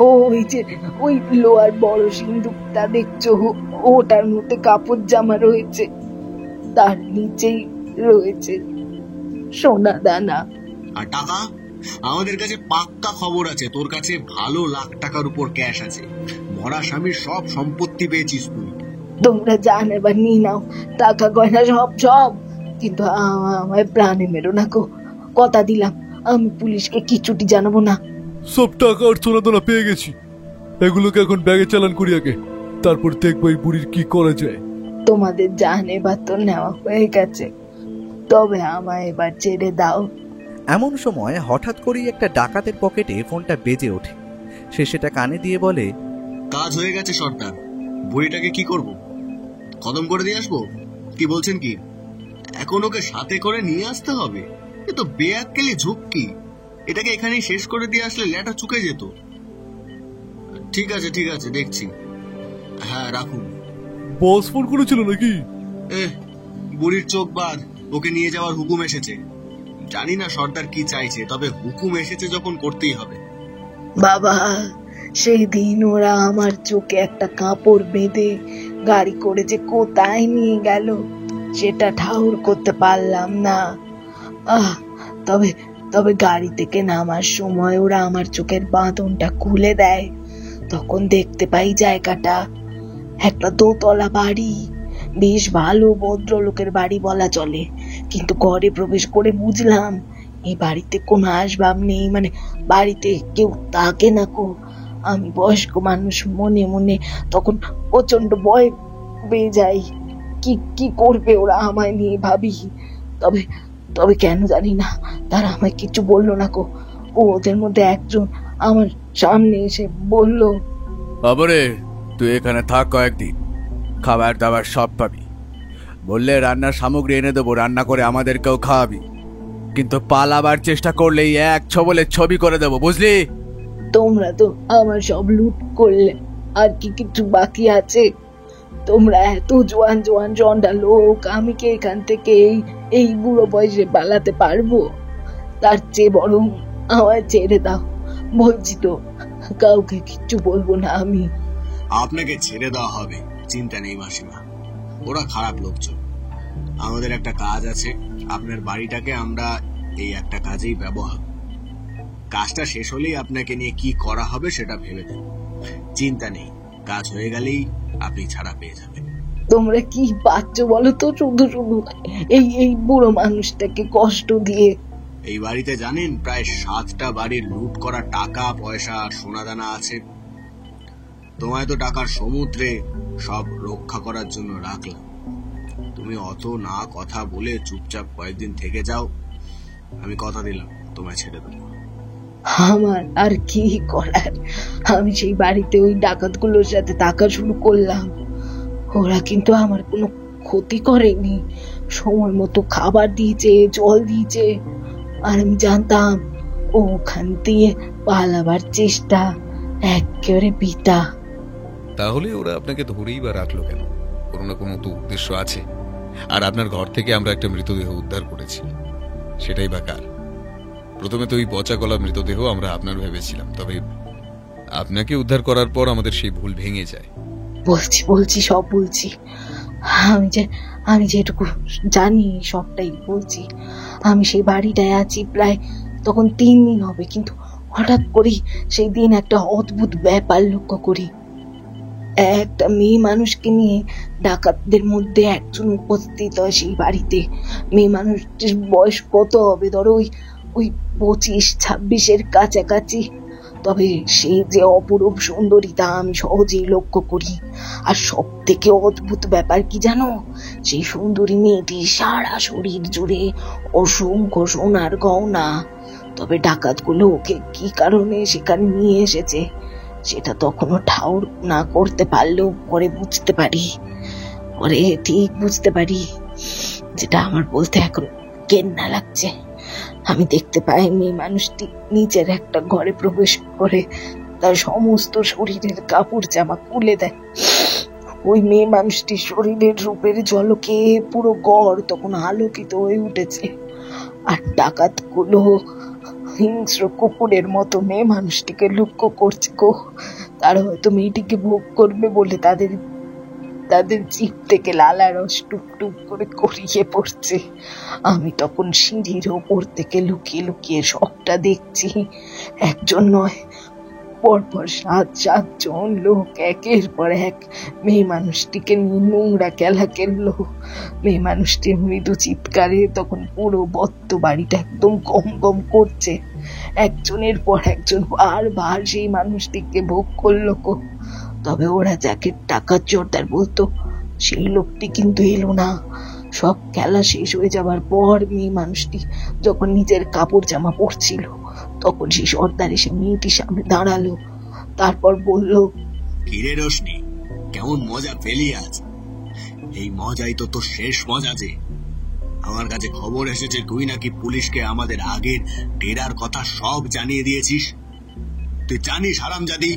ওই যে ওই লোহার বড় সিন্দুকটা দেখছো, ওটার মধ্যে কাপড় জামা রয়েছে, তার নিচেই রয়েছে সোনা দানা। আর টাকা? আমাদের কাছে পাক্কা খবর আছে তোর কাছে ভালো লাখ টাকার উপর ক্যাশ আছে। মরা স্বামীর সব সম্পত্তি পেয়েছিস তুই। তোমরা জানে বা নিয়ে নাও, টাকা গয়না সব সব, কিন্তু আমায় প্রাণে মেরো না গো। কথা দিলাম আমি পুলিশকে কিছুটি জানাবো না। সব টাকা আর সোনা দানা পেয়ে গেছি, এগুলোকে এখন ব্যাগে চালান করি আগে, তারপর দেখবো এই বুড়ির কি করা যায়। তোমাদের জানে বা তো নেওয়া হয়ে গেছে, তবে আমায় এবার ছেড়ে দাও। এমন সময় হঠাৎ করেই একটা ডাকাতের পকেটে ফোনটা বেজে ওঠে। সে সেটা কানে দিয়ে বলে, কাজ হয়ে গেছে সর্দার, বুড়িটাকে কি করব? খতম করে দিয়ে আসবো? কি বলছেন কি? এখন ওকে সাথে করে নিয়ে আসতে হবে? এ তো বেয়াক্কেলি ঝুঁকি। এটাকে এখানেই শেষ করে দিয়ে আসলে ল্যাটা চুকে যেত। ঠিক আছে ঠিক আছে, দেখছি। হ্যাঁ রাখুন। বস ফোন করেছিল নাকি? বুড়ির চোখ বাঁধ, ওকে নিয়ে যাওয়ার হুকুম এসেছে। জানি না সর্দার কি চাইছে, তবে হুকুম এসেছে যখন করতেই হবে। বাবা, সেই দিন ওরা আমার চোখে একটা কাপড় বেঁধে গাড়ি করে যে কোথায় নিয়ে গেল সেটা ঠাউর করতে পারলাম না। তবে তবে গাড়ি থেকে নামার সময় ওরা আমার চোখের বাঁধনটা খুলে দেয়। তখন দেখতে পাই জায়গাটা একটা 2তলা বাড়ি, বেশ ভালো ভদ্রলোকের বাড়ি বলা চলে। কিন্তু ঘরে প্রবেশ করে বুঝলাম এই বাড়িতে কোনো আসবাব নেই, মানে বাড়িতে কেউ থাকে না কো। আমি বয়স্ক মানুষ, মনে মনে তখন প্রচন্ড ভয় পেয়ে যাই। কি করবে ওরা আমায় নিয়ে ভাবি। তবে তবে কেন জানি না তারা আমায় কিছু বললো না কো। ওদের মধ্যে একজন আমার সামনে এসে বলল, আবারে তুই এখানে থাক কয়েকদিন, খাবার দাবার সব পাবি। বললে রান্নার সামগ্রী এনে দেবো, রান্না করে আমাদেরকেও খাওয়াবি, কিন্তু পালাবার চেষ্টা করলেই এক ছবলে ছবি করে দেবো, বুঝলি? তোমরা তো আমার সব লুট করলে, আর কি কিছু বাকি আছে? তোমরা এত জোয়ান জোয়ান জন্ডা লোক, আমি কি এখান থেকে এই বুড়ো বয়সে পালাতে পারবো? তার চেয়ে বরং আমায় ছেড়ে দাও, বলছি তো, কাউকে কিচ্ছু বলবো না আমি। আপনাকে ছেড়ে দেওয়া হবে, চিন্তা নেই মাসিমা। ওরা খারাপ লোকজন। আমাদের একটা কাজ আছে, আপনার বাড়িটাকে আমরা এই একটা কাজেই ব্যবহার। কাজটা শেষ হলেই আপনাকে নিয়ে কি করা হবে সেটা ভেবে দেন। চিন্তা নেই, কাজ হয়ে গেলেই আপনি ছাড়া পেয়ে যাবেন। তোমরা কি পাচ্ছ বলো তো, শুধু শুধু এই বুড়ো মানুষটাকে কষ্ট দিয়ে? এই বাড়িতে জানেন প্রায় 7টা বাড়ির লুট করা টাকা পয়সা সোনাদানা আছে। তোমায় তো টাকার সমুদ্রে সব রক্ষা করার জন্য রাখলাম। তুমি অত না কথা বলে চুপচাপ কয়েকদিন থেকে যাও, আমি কথা দিলাম তোমায় ছেড়ে দেবো। আমার আর কি করার? আমি সেই বাড়িতে ওই ডাকাতগুলোর সাথে থাকা শুরু করলাম। ওরা কিন্তু আমার কোনো ক্ষতি করেনি, সময় মতো খাবার দিয়েছে, জল দিয়েছে, আর আমি জানতাম ওখান দিয়ে পালাবার চেষ্টা একেবারে বৃথা। তাহলে ওরা আপনাকে ধরেই বা রাখলো কেন? কোনো না কোনো তো উদ্দেশ্য আছে। আর আপনার ঘর থেকে আমরা একটা মৃতদেহ উদ্ধার করেছি, সেটাই বা কার? প্রথমে তো ওই পচা গলা মৃতদেহ আমরা আপনার ভেবেছিলাম, তবে আপনাকে উদ্ধার করার পর আমাদের সেই ভুল ভেঙে যায়। বলছি সব বলছি। আমি যেটুকু জানি সবটাই বলছি। আমি সেই বাড়িটায় আছি প্রায় তখন 3 দিন হবে, কিন্তু হঠাৎ করে সেই দিন একটা অদ্ভুত ব্যাপার লক্ষ্য করি। একটা মেয়ে মানুষকে নিয়ে ডাকাতদের মধ্যে একজন উপস্থিত হয় সেই বাড়িতে। মেয়ে মানুষটির বয়স কত হবে, ধরো ওই 25-26-এর কাছাকাছি। তবে সে যে অপরূপ সুন্দরী তা আমি সহজেই লক্ষ্য করি। আর সব থেকে অদ্ভুত ব্যাপার কি জানো, সেই সুন্দরী মেয়েটি সারা শরীর জুড়ে অসংখ্য সোনার গহনা। তবে ডাকাতগুলো ওকে কি কারণে সেখানে নিয়ে এসেছে সেটা তখনও ঠাউর না করতে পারলেও পরে ঠিক বুঝতে পারি, যেটা আমার বলতে এখন ঘেন্না লাগছে। আমি দেখতে পাই মেয়ে মানুষটি নিচের একটা ঘরে প্রবেশ করে তার সমস্ত শরীরের কাপড় জামা খুলে দেয়। ওই মেয়ে মানুষটির শরীরের রূপের ঝলকে পুরো ঘর তখন আলোকিত হয়ে উঠেছে। আর ডাকাতগুলো হিংস্র কুকুরের মতো মেয়ে মানুষটিকে লক্ষ্য করছে গো। তারা হয়তো মেয়েটিকে ভোগ করবে বলে তাদের জিভ থেকে লালা রস টুক টুক করে গড়িয়ে পড়ছে। আমি তখন সিঁড়ির ওপর থেকে লুকিয়ে লুকিয়ে সবটা দেখছি। একজন নয়, পরপর 7-7 লোক একের পর এক মেয়ে মানুষটিকে নিয়ে নোংরা খেলা খেললো। মেয়ে মানুষটির মৃদু চিৎকারে তখন পুরো বত্ত বাড়িটা একদম গম গম করছে। একজনের পর একজন বারবার সেই মানুষটিকে ভোগ করলো। তবে ওরা যাকে টাকার জোরদার বলতো সেই লোকটি কিন্তু এলো না। সব খেলা শেষ হয়ে যাবার পর মেয়ে মানুষটি যখন নিজের কাপড় জামা পরছিল তখন সেই সর্দার এসে মেয়েটির সামনে দাঁড়ালো। তারপর বলল, কিরে রোশনি, কেমন মজা পেলি আজ? এই মজাই তো তোর শেষ মজা। যে আমার কাছে খবর এসেছে তুই নাকি পুলিশকে আমাদের আগের ডেরার কথা সব জানিয়ে দিয়েছিস। তুই জানিস হারামজাদি,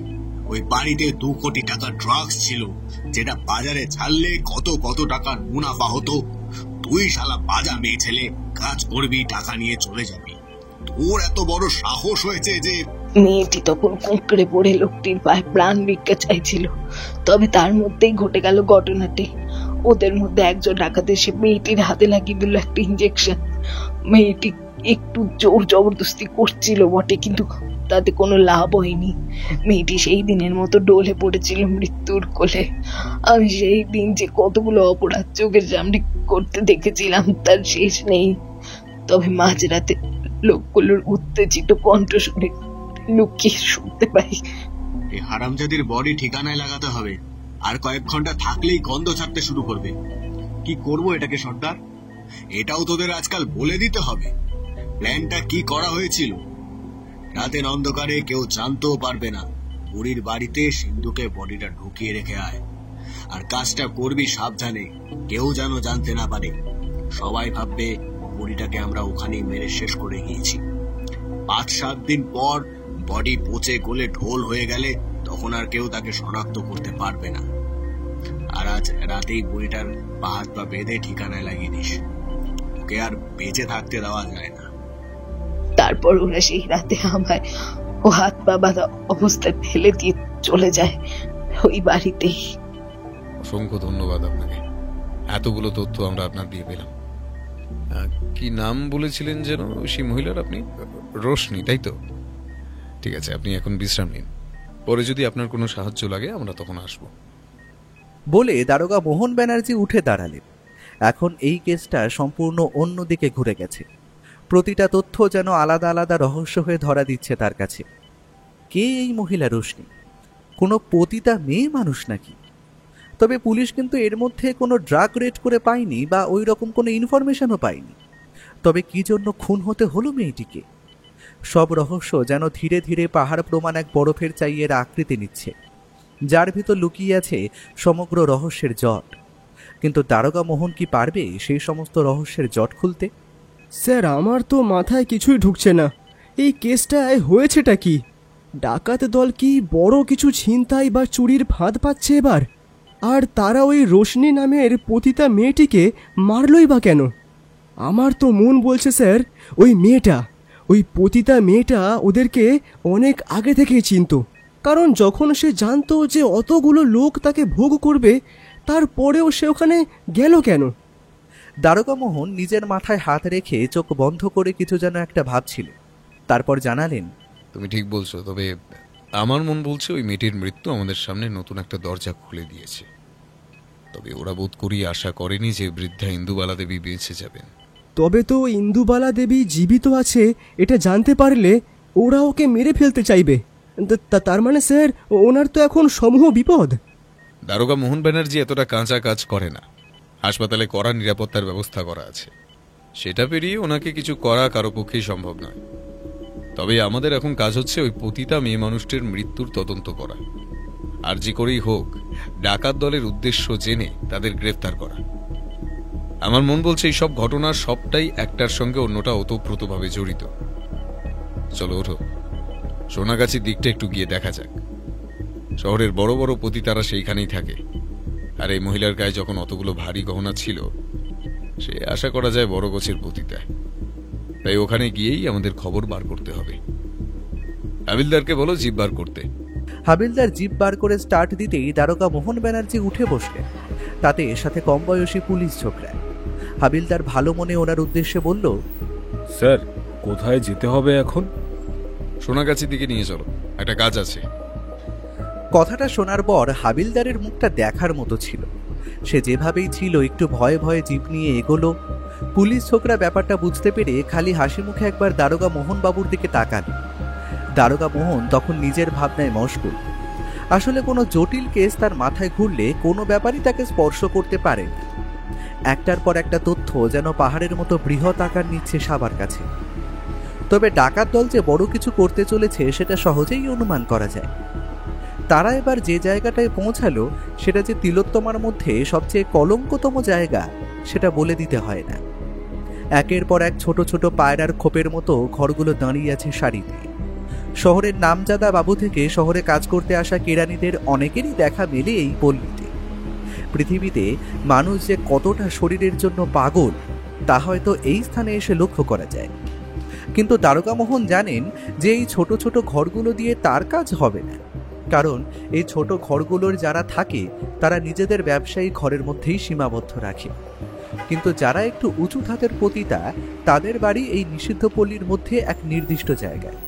ওই বাড়িতে 2 কোটি টাকা ড্রাগস ছিল, যেটা বাজারে ছাড়লে কত কত টাকার মুনাফা হতো। তুই শালা বাজা মেয়ে ছেলে, কাজ করবি, টাকা নিয়ে চলে যাবি। তোর এত বড় সাহস হয়েছে যে... মেয়েটি তখন কুঁকড়ে পড়ে লোকটির পায়ে প্রাণ ভিক্ষা চাইছিল। তবে তার মধ্যেই ঘটে গেল ঘটনাটি। ওদের মধ্যে একজন ডাকাত এসে মেয়েটির হাতে লাগিয়ে দিল একটা ইঞ্জেকশন। মেয়েটি একটু জোর জবরদস্তি করছিল বটে, কিন্তু তাতে কোনো লাভ হয়নি। মেয়েটি সেই দিনের মতো ডলে পড়েছিল মৃত্যুর কোলে। আমি সেই দিন যে কতগুলো অপরাধ চোখের সামনে করতে দেখেছিলাম তার শেষ নেই। তবে মাঝরাতে লোকগুলোর উত্তেজিত কণ্ঠ শুনে লুকিয়ে শুনতে পাই, এই হারামজাদির বডি ঠিকানায় লাগাতে হবে, আর কয়েক ঘন্টা থাকলেই গন্ধ ছাড়তে শুরু করবে। কি করব এটাকে সর্দার? এটাও তোদের আজকাল বলে দিতে হবে প্ল্যানটা কি করা হয়েছিল। রাতের অন্ধকারে কেউ জানতেও পারবে না। বুড়ির বাড়িতে সিন্ধুকে বডিটা ঢুকিয়ে রেখে আয়, আর কাজটা করবি সাবধানে, কেউ যেন জানতে না পারে। সবাই ভাববে বুড়িটাকে আমরা ওখানেই মেরে শেষ করে গিয়েছি। 5-7 দিন পর বডি পচে গলে ঢোল হয়ে গেলে তখন আর কেউ তাকে শনাক্ত করতে পারবে না। আর আজ রাতেই বুড়িটার পা হাত পা বেঁধে ঠিকানায় লাগিয়ে দিস, ওকে আর বেঁচে থাকতে দেওয়া যায় না। তারপর ওরা সেই রাতে আমায় ও হাত পা বাঁধা অবস্থায় ফেলে দিয়ে চলে যায় ওই বাড়িতেই। অসংখ্য ধন্যবাদ আপনাকে, এতগুলো তথ্য আমরা আপনার দিয়ে পেলাম। কি নাম বলেছিলেন যেন সেই মহিলার? আপনি রোশনি, তাই তো? ঠিক আছে, আপনি এখন বিশ্রাম নিন, পরে যদি আপনার কোনো সাহায্য লাগে আমরা তখন আসব। বলে দারোগা মোহন ব্যানার্জি উঠে দাঁড়ালেন। এখন এই কেসটা সম্পূর্ণ অন্যদিকে ঘুরে গেছে। প্রতিটা তথ্য যেন আলাদা আলাদা রহস্য হয়ে ধরা দিচ্ছে তার কাছে। কে এই মহিলা রোশনি? কোনো পতিতা মেয়ে মানুষ নাকি? তবে পুলিশ কিন্তু এর মধ্যে কোনো ড্রাগ রেড করে পায়নি বা ওই রকম কোনো ইনফরমেশনও পায়নি। তবে কি জন্য খুন হতে হলো মেয়েটিকে? সব রহস্য যেন ধীরে ধীরে পাহাড় প্রমাণ এক বরফের চাইয়ের আকৃতি নিচ্ছে, যার ভিতর লুকিয়ে আছে সমগ্র রহস্যের জট। কিন্তু দারোগা মোহন কি পারবে সেই সমস্ত রহস্যের জট খুলতে? স্যার, আমার তো মাথায় কিছুই ঢুকছে না। এই কেসটায় হয়েছেটা কি? ডাকাত দল কি বড় কিছু ছিনতাই বা চুরির ফাঁদ পাচ্ছে এবার? আর তারা ওই রোশনি নামের পতিতা মেয়েটিকে মারলই বা কেন? আমার তো মন বলছে স্যার, ওই পতিতা মেয়েটা ওদেরকে অনেক আগে থেকেই চিনত। কারণ যখন সে জানতো যে অতগুলো লোক তাকে ভোগ করবে, তারপরেও সে ওখানে গেল কেন? দারোগা মোহন নিজের মাথায় হাত রেখে চোখ বন্ধ করে কিছু যেন একটা ভাবছিলেন। তারপর জানালেন, তুমি ঠিক বলছো, তবে আমার মন বলছে ওই মেয়েটির মৃত্যু আমাদের সামনে নতুন একটা দরজা খুলে দিয়েছে। তবে ওরা বোধ করি আশা করেনি যে বৃদ্ধা ইন্দুবালা দেবী বেঁচে যাবেন। তবে তো ইন্দুবালা দেবী জীবিত আছে এটা জানতে পারলে ওরা ওকে মেরে ফেলতে চাইবে। তার মানে স্যার, ওনার তো এখন সমূহ বিপদ। দারোগা মোহন ব্যানার্জি এতটা কাঁচা কাজ করে না। হাসপাতালে কড়া নিরাপত্তার ব্যবস্থা করা আছে, সেটা পেরিয়ে ওনাকে কিছু করা কারো পক্ষেই সম্ভব নয়। তবে আমাদের এখন কাজ হচ্ছে ওই পতিতা মেয়ে মানুষটির মৃত্যুর তদন্ত করা, আর যে করেই হোক ডাকাত দলের উদ্দেশ্য জেনে তাদের গ্রেফতার করা। আমার মন বলছে এই সব ঘটনার সবটাই একটার সঙ্গে অন্যটা ওতপ্রোতভাবে জড়িত। চলো ওঠো, সোনাগাছির দিকটা একটু গিয়ে দেখা যাক। শহরের বড় বড় পতিতারা সেইখানেই থাকে, আর এই মহিলার গায়ে যখন অতগুলো ভারী গহনা ছিল, সে আশা করা যায় বড় গোছের পতিতা। তাই ওখানে গিয়েই আমাদের খবর বার করতে হবে। হাবিলদারকে বলো জিপ বার করতে। হাবিলদার জিপ বার করে স্টার্ট দিতেই দারোগা মোহন ব্যানার্জি উঠে বসলেন, তাতে সাথে কম বয়সী পুলিশ ছোকরা। হাবিলদার ভালো মনে ওনার উদ্দেশ্যে বলল, স্যার, কোথায় যেতে হবে এখন? সোনাগাছির দিকে নিয়ে চলো, একটা কাজ আছে। কথাটা শোনার পর হাবিলদারের মুখটা দেখার মতো ছিল। সে যেভাবেই ছিল একটু ভয়ে ভয়ে জিপ নিয়ে এগোলো। পুলিশ ছোকরা ব্যাপারটা বুঝতে পেরে খালি হাসি মুখে একবার দারোগা মোহন বাবুর দিকে তাকান। দারোগা মোহন তখন নিজের ভাবনায় মশগুল। আসলে কোনো জটিল কেস তার মাথায় ঘুরলে কোনো ব্যাপারই তাকে স্পর্শ করতে পারে। একটার পর একটা তথ্য যেন পাহাড়ের মতো বৃহৎ আকার নিচ্ছে সবার কাছে। তবে ডাকাত দল যে বড় কিছু করতে চলেছে সেটা সহজেই অনুমান করা যায়। তারা এবার যে জায়গাটায় পৌঁছালো সেটা যে তিলোত্তমার মধ্যে সবচেয়ে কলঙ্কতম জায়গা সেটা বলে দিতে হয় না। একের পর এক ছোট ছোট পায়রার খোপের মতো ঘরগুলো দাঁড়িয়ে আছে সারিতে। শহরের নামজাদা বাবু থেকে শহরে কাজ করতে আসা কেরানিদের অনেকেরই দেখা মেলে এই পল্লীতে। পৃথিবীতে মানুষ যে কতটা শরীরের জন্য পাগল তা হয়তো এই স্থানে এসে লক্ষ্য করা যায়। কিন্তু দারোগা মোহন জানেন যে এই ছোট ছোট ঘরগুলো দিয়ে তার কাজ হবে না, কারণ এই ছোট ঘরগুলোর যারা থাকে তারা নিজেদের ব্যবসায়ী ঘরের মধ্যেই সীমাবদ্ধ রাখে। কিন্তু যারা একটু উঁচু ধাতের পতিতা তাদের বাড়ি এই নিষিদ্ধ পল্লীর মধ্যে এক নির্দিষ্ট জায়গায়।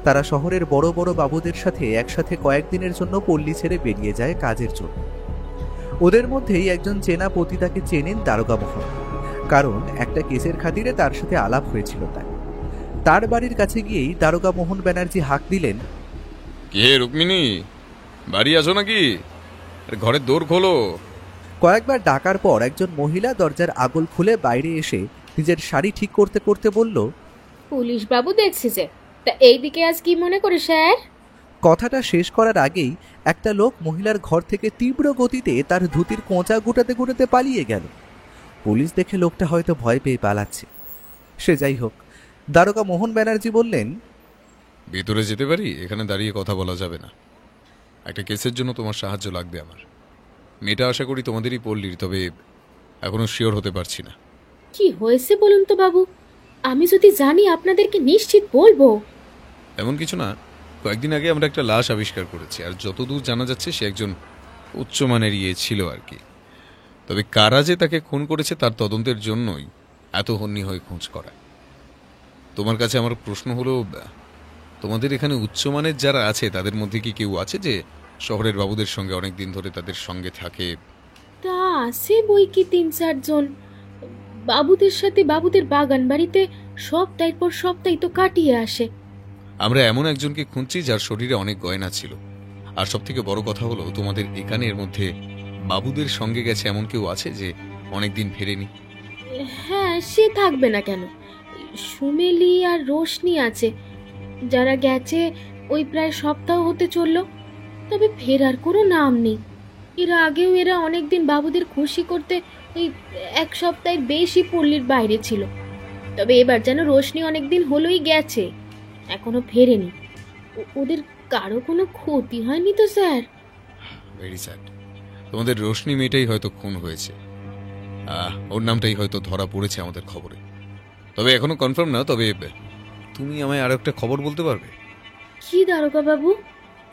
তারা শহরের বড় বড় বাবুদের সাথে একসাথে কয়েকদিনের জন্য পল্লী ছেড়ে বেরিয়ে যায় কাজের জন্য। ওদের মধ্যেই একজন চেনা পতিতাকে চেনেন দারোগা মোহন, কারণ একটা কেসের খাতিরে তার সাথে আলাপ হয়েছিল। তার বাড়ির কাছে গিয়েই দারোগা মোহন ব্যানার্জি হাঁক দিলেন, কে রুক্মিণী, বাড়ি আছো নাকি? ঘরের দোর খোলো। কয়েকবার ডাকার পর একজন মহিলা দরজার আগল খুলে বাইরে এসে নিজের শাড়ি ঠিক করতে করতে বলল, পুলিশ বাবু দেখছি যে, তা এইদিকে আজ কি মনে করে স্যার? কথাটা শেষ করার আগেই একটা লোক মহিলার ঘর থেকে তীব্র গতিতে তার ধুতির কোঁচা গুটাতে গুটাতে পালিয়ে গেল। পুলিশ দেখে লোকটা হয়তো ভয় পেয়ে পালাচ্ছে। সে যাই হোক, দারোগা মোহন ব্যানার্জি বললেন, ভেতরে যেতে পারি? এখানে দাঁড়িয়ে কথা বলা যাবে না। একটা কেসের জন্য তোমার সাহায্য লাগবে আমার। মেয়েটা আশা করি তোমাদেরই পল্লীর, তবে এখনো শিওর হতে পারছি না। কি হয়েছে বলুন তো বাবু, আমি যদি জানি আপনাদেরকে নিশ্চিত বলবো। এমন কিছু না, কয়েকদিন আগে আমরা একটা লাশ আবিষ্কার করেছি, আর যতদূর জানা যাচ্ছে সে একজন উচ্চমানের ছিল আর কি। তবে কারা যে তাকে খুন করেছে তার তদন্তের জন্যই এত হন্যি হয়ে খোঁজ করা। তোমার কাছে আমার প্রশ্ন হলো, তোমাদের এখানে উচ্চমানের যারা আছে তাদের মধ্যে কি কেউ আছে যে শহরের বাবুদের সঙ্গে অনেক দিন ধরে তাদের সঙ্গে থাকে? তা আছে বই কি ৩-৪ জন। বাবুদের সাথে বাবুদের বাগান বাড়িতে সপ্তাহের পর সপ্তাহ তো কাটিয়ে আসে। আমরা এমন একজনকে খুঁজছি যার শরীরে অনেক গয়না ছিল। আর সব থেকে বড় কথা হলো, তোমাদের এখানে এর মধ্যে বাবুদের সঙ্গে গেছে এমন কেউ আছে যে অনেকদিন ফেরেনি? হ্যাঁ, সে থাকবে না কেন। সুমেলি আর রোশনি আছে, যারা গেছে ওই প্রায় সপ্তাহ হতে চলল, তবে ফেরার কোনো নাম নেই। এর আগেও এরা অনেকদিন বাবুদের খুশি করতে ওই 1 সপ্তাহের বেশি পল্লীর বাইরে ছিল। তবে এবার যেন রোশনি অনেকদিন হলোই গেছে, এখনো ফেরেনি। ওদের কারো কোনো ক্ষতি হয়নি তো স্যার? Very sad. তোমাদের রোশনি মেয়েটাই হয়তো খুন হয়েছে। ওর নামটাই হয়তো ধরা পড়েছে আমাদের খবরে, তবে এখনো কনফার্ম না। তবে তুমি আমায় আর একটা খবর বলতে পারবে? কি দারোগা বাবু?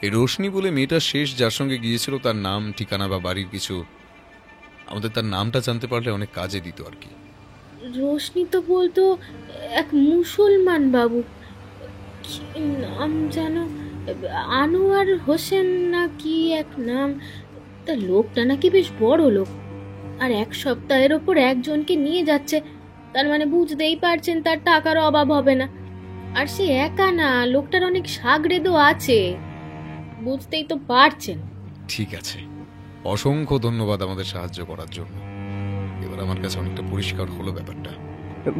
এই রোশনি বলে মেয়েটা শেষ যার সঙ্গে গিয়েছিল, তার নাম, ঠিকানা বা বাড়ির কিছু, আমাদের তার নামটা জানতে পারলে অনেক কাজে দিত আর কি। রোশনি তো বলতো এক মুসলমান বাবু, কি নাম জানো, আনোয়ার হোসেন না কি এক নাম। তা লোকটা নাকি বেশ বড় লোক, আর 1 সপ্তাহের ওপর একজনকে নিয়ে যাচ্ছে, তার মানে বুঝতেই পারছেন তার টাকার অভাব হবে না। আর সে একা না, লোকটার অনেক সাগরেদও আছে, বুঝতেই তো পারছেন। ঠিক আছে, অসংখ্য ধন্যবাদ আমাদের সাহায্য করার জন্য। এবার আমার কাছে অনেকটা পরিষ্কার হলো ব্যাপারটা।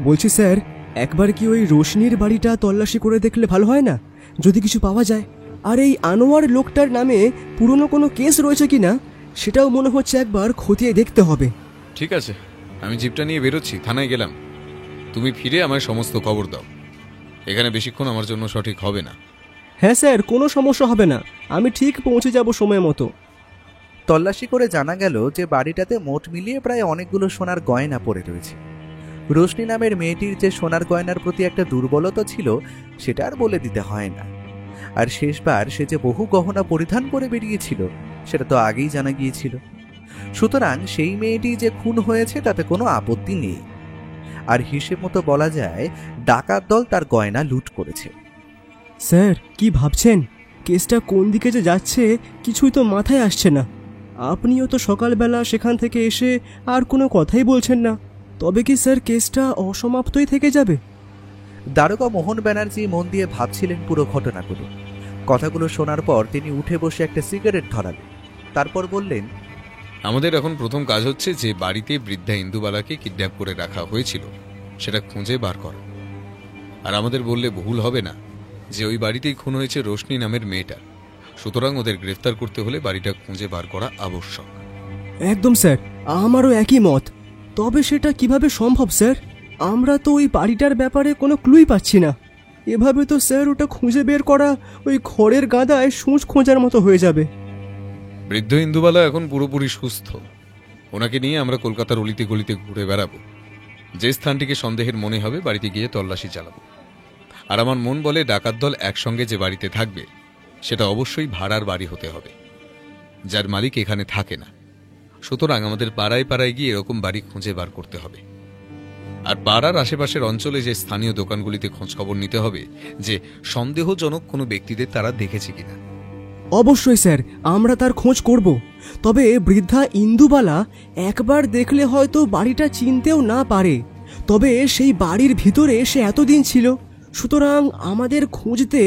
বলছি স্যার, একবার কি ওই রোশনির বাড়িটা তল্লাশি করে দেখলে ভালো হয় না, যদি কিছু পাওয়া যায়? আর এই আনোয়ার লোকটার নামে পুরনো কোনো কেস রয়েছে কিনা সেটাও মনে হচ্ছে একবার খতিয়ে দেখতে হবে। ঠিক আছে, আমি জিপটা নিয়ে বেরোচ্ছি, থানায় গেলাম। তুমি ফিরে আমার সমস্ত খবর দাও। এখানে বেশিক্ষণ আমার জন্য সঠিক হবে না। হ্যাঁ স্যার, কোনো সমস্যা হবে না, আমি ঠিক পৌঁছে যাব সময় মতো। তল্লাশি করে জানা গেল যে বাড়িটাতে মোট মিলিয়ে প্রায় অনেকগুলো সোনার গয়না পড়ে রয়েছে। রোশনি নামের মেয়েটির যে সোনার গয়নার প্রতি একটা দুর্বলতা ছিল সেটা আর বলে দিতে হয় না। আর শেষবার সে যে বহু গহনা পরিধান করে বেরিয়েছিল সেটা তো আগেই জানা গিয়েছিল। সুতরাং সেই মেয়েটি যে খুন হয়েছে তাতে কোনো আপত্তি নেই। আর হিসেব মতো বলা যায় ডাকাত দল তার গয়না লুট করেছে। স্যার, কি ভাবছেন? কেসটা কোন দিকে যে যাচ্ছে কিছুই তো মাথায় আসছে না। আপনিও তো সকালবেলা সেখান থেকে এসে আর কোনো কথাই বলছেন না। তবে কি স্যার কেসটা অসমাপ্তই থেকে যাবে? দারোগা মোহন ব্যানার্জি মন দিয়ে ভাবছিলেন পুরো ঘটনাগুলো। কথাগুলো শোনার পর তিনি উঠে বসে একটা সিগারেট ধরালেন, তারপর বললেন, আমাদের এখন প্রথম কাজ হচ্ছে যে বাড়িতে বৃদ্ধা ইন্দুবালাকে কিডন্যাপ করে রাখা হয়েছিল সেটা খুঁজে বার করা। আর আমাদের বললে ভুল হবে না যে ওই বাড়িতেই খুন হয়েছে রোশনি নামের মেয়েটা। সুতরাং ওদের গ্রেফতার করতে হলে বাড়িটা খুঁজে বার করা আবশ্যক। একদম স্যার, আমারও একই মত। তবে সেটা কিভাবে সম্ভব স্যার? আমরা তো ওই বাড়িটার ব্যাপারে কোনো ক্লুই পাচ্ছি না। এভাবে তো স্যার ওটা খুঁজে বের করা ওই খড়ের গাদায় সূঁচ খোঁজার মতো হয়ে যাবে। বৃদ্ধ ইন্দুবালা এখন পুরোপুরি সুস্থ। ওনাকে নিয়ে আমরা কলকাতার অলিতে গলিতে ঘুরে বেড়াবো। যে স্থানটিকে সন্দেহের মনে হবে বাড়িতে গিয়ে তল্লাশি চালাবো। আর আমার মন বলে ডাকাত দল একসঙ্গে যে বাড়িতে থাকবে সেটা অবশ্যই ভাড়ার বাড়ি হতে হবে, যার মালিক এখানে থাকে না। সুতরাং আমাদের পাড়ায় পাড়ায় গিয়ে এরকম বাড়ি খুঁজে বার করতে হবে। আর পাড়ার আশেপাশের অঞ্চলে যে স্থানীয় দোকানগুলিতে খোঁজখবর নিতে হবে যে সন্দেহজনক কোনো ব্যক্তিদের তারা দেখেছে কিনা। অবশ্যই স্যার, আমরা তার খোঁজ করব। তবে বৃদ্ধা ইন্দুবালা একবার দেখলে হয়তো বাড়িটা চিনতেও না পারে। তবে সেই বাড়ির ভিতরে সে এতদিন ছিল, সুতরাং আমাদের খুঁজতে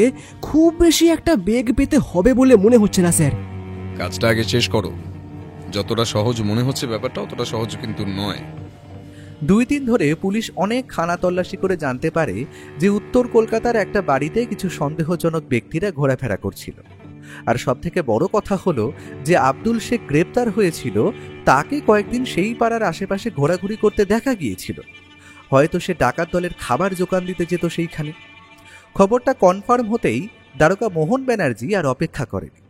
খুব বেশি একটা বেগ পেতে হবে বলে মনে হচ্ছে না স্যার। কাজটা আগে শেষ করো। যতটা সহজ মনে হচ্ছে ব্যাপারটা অতটা সহজ কিন্তু নয়। 2 দিন ধরে পুলিশ অনেক খানা তল্লাশি করে জানতে পারে যে উত্তর কলকাতার একটা বাড়িতে কিছু সন্দেহজনক ব্যক্তিরা ঘোরাফেরা করছিল। আর সবথেকে বড় কথা হলো যে আব্দুল শেখ গ্রেপ্তার হয়েছিল, তাকে কয়েকদিন সেই পাড়ার আশেপাশে ঘোরাঘুরি করতে দেখা গিয়েছিল। হয়তো সে ডাকাত দলের খাবার জোগান দিতে যেত সেইখানে। খবরটা কনফার্ম হতেই দারোগা মোহন ব্যানার্জি আর অপেক্ষা করেনি।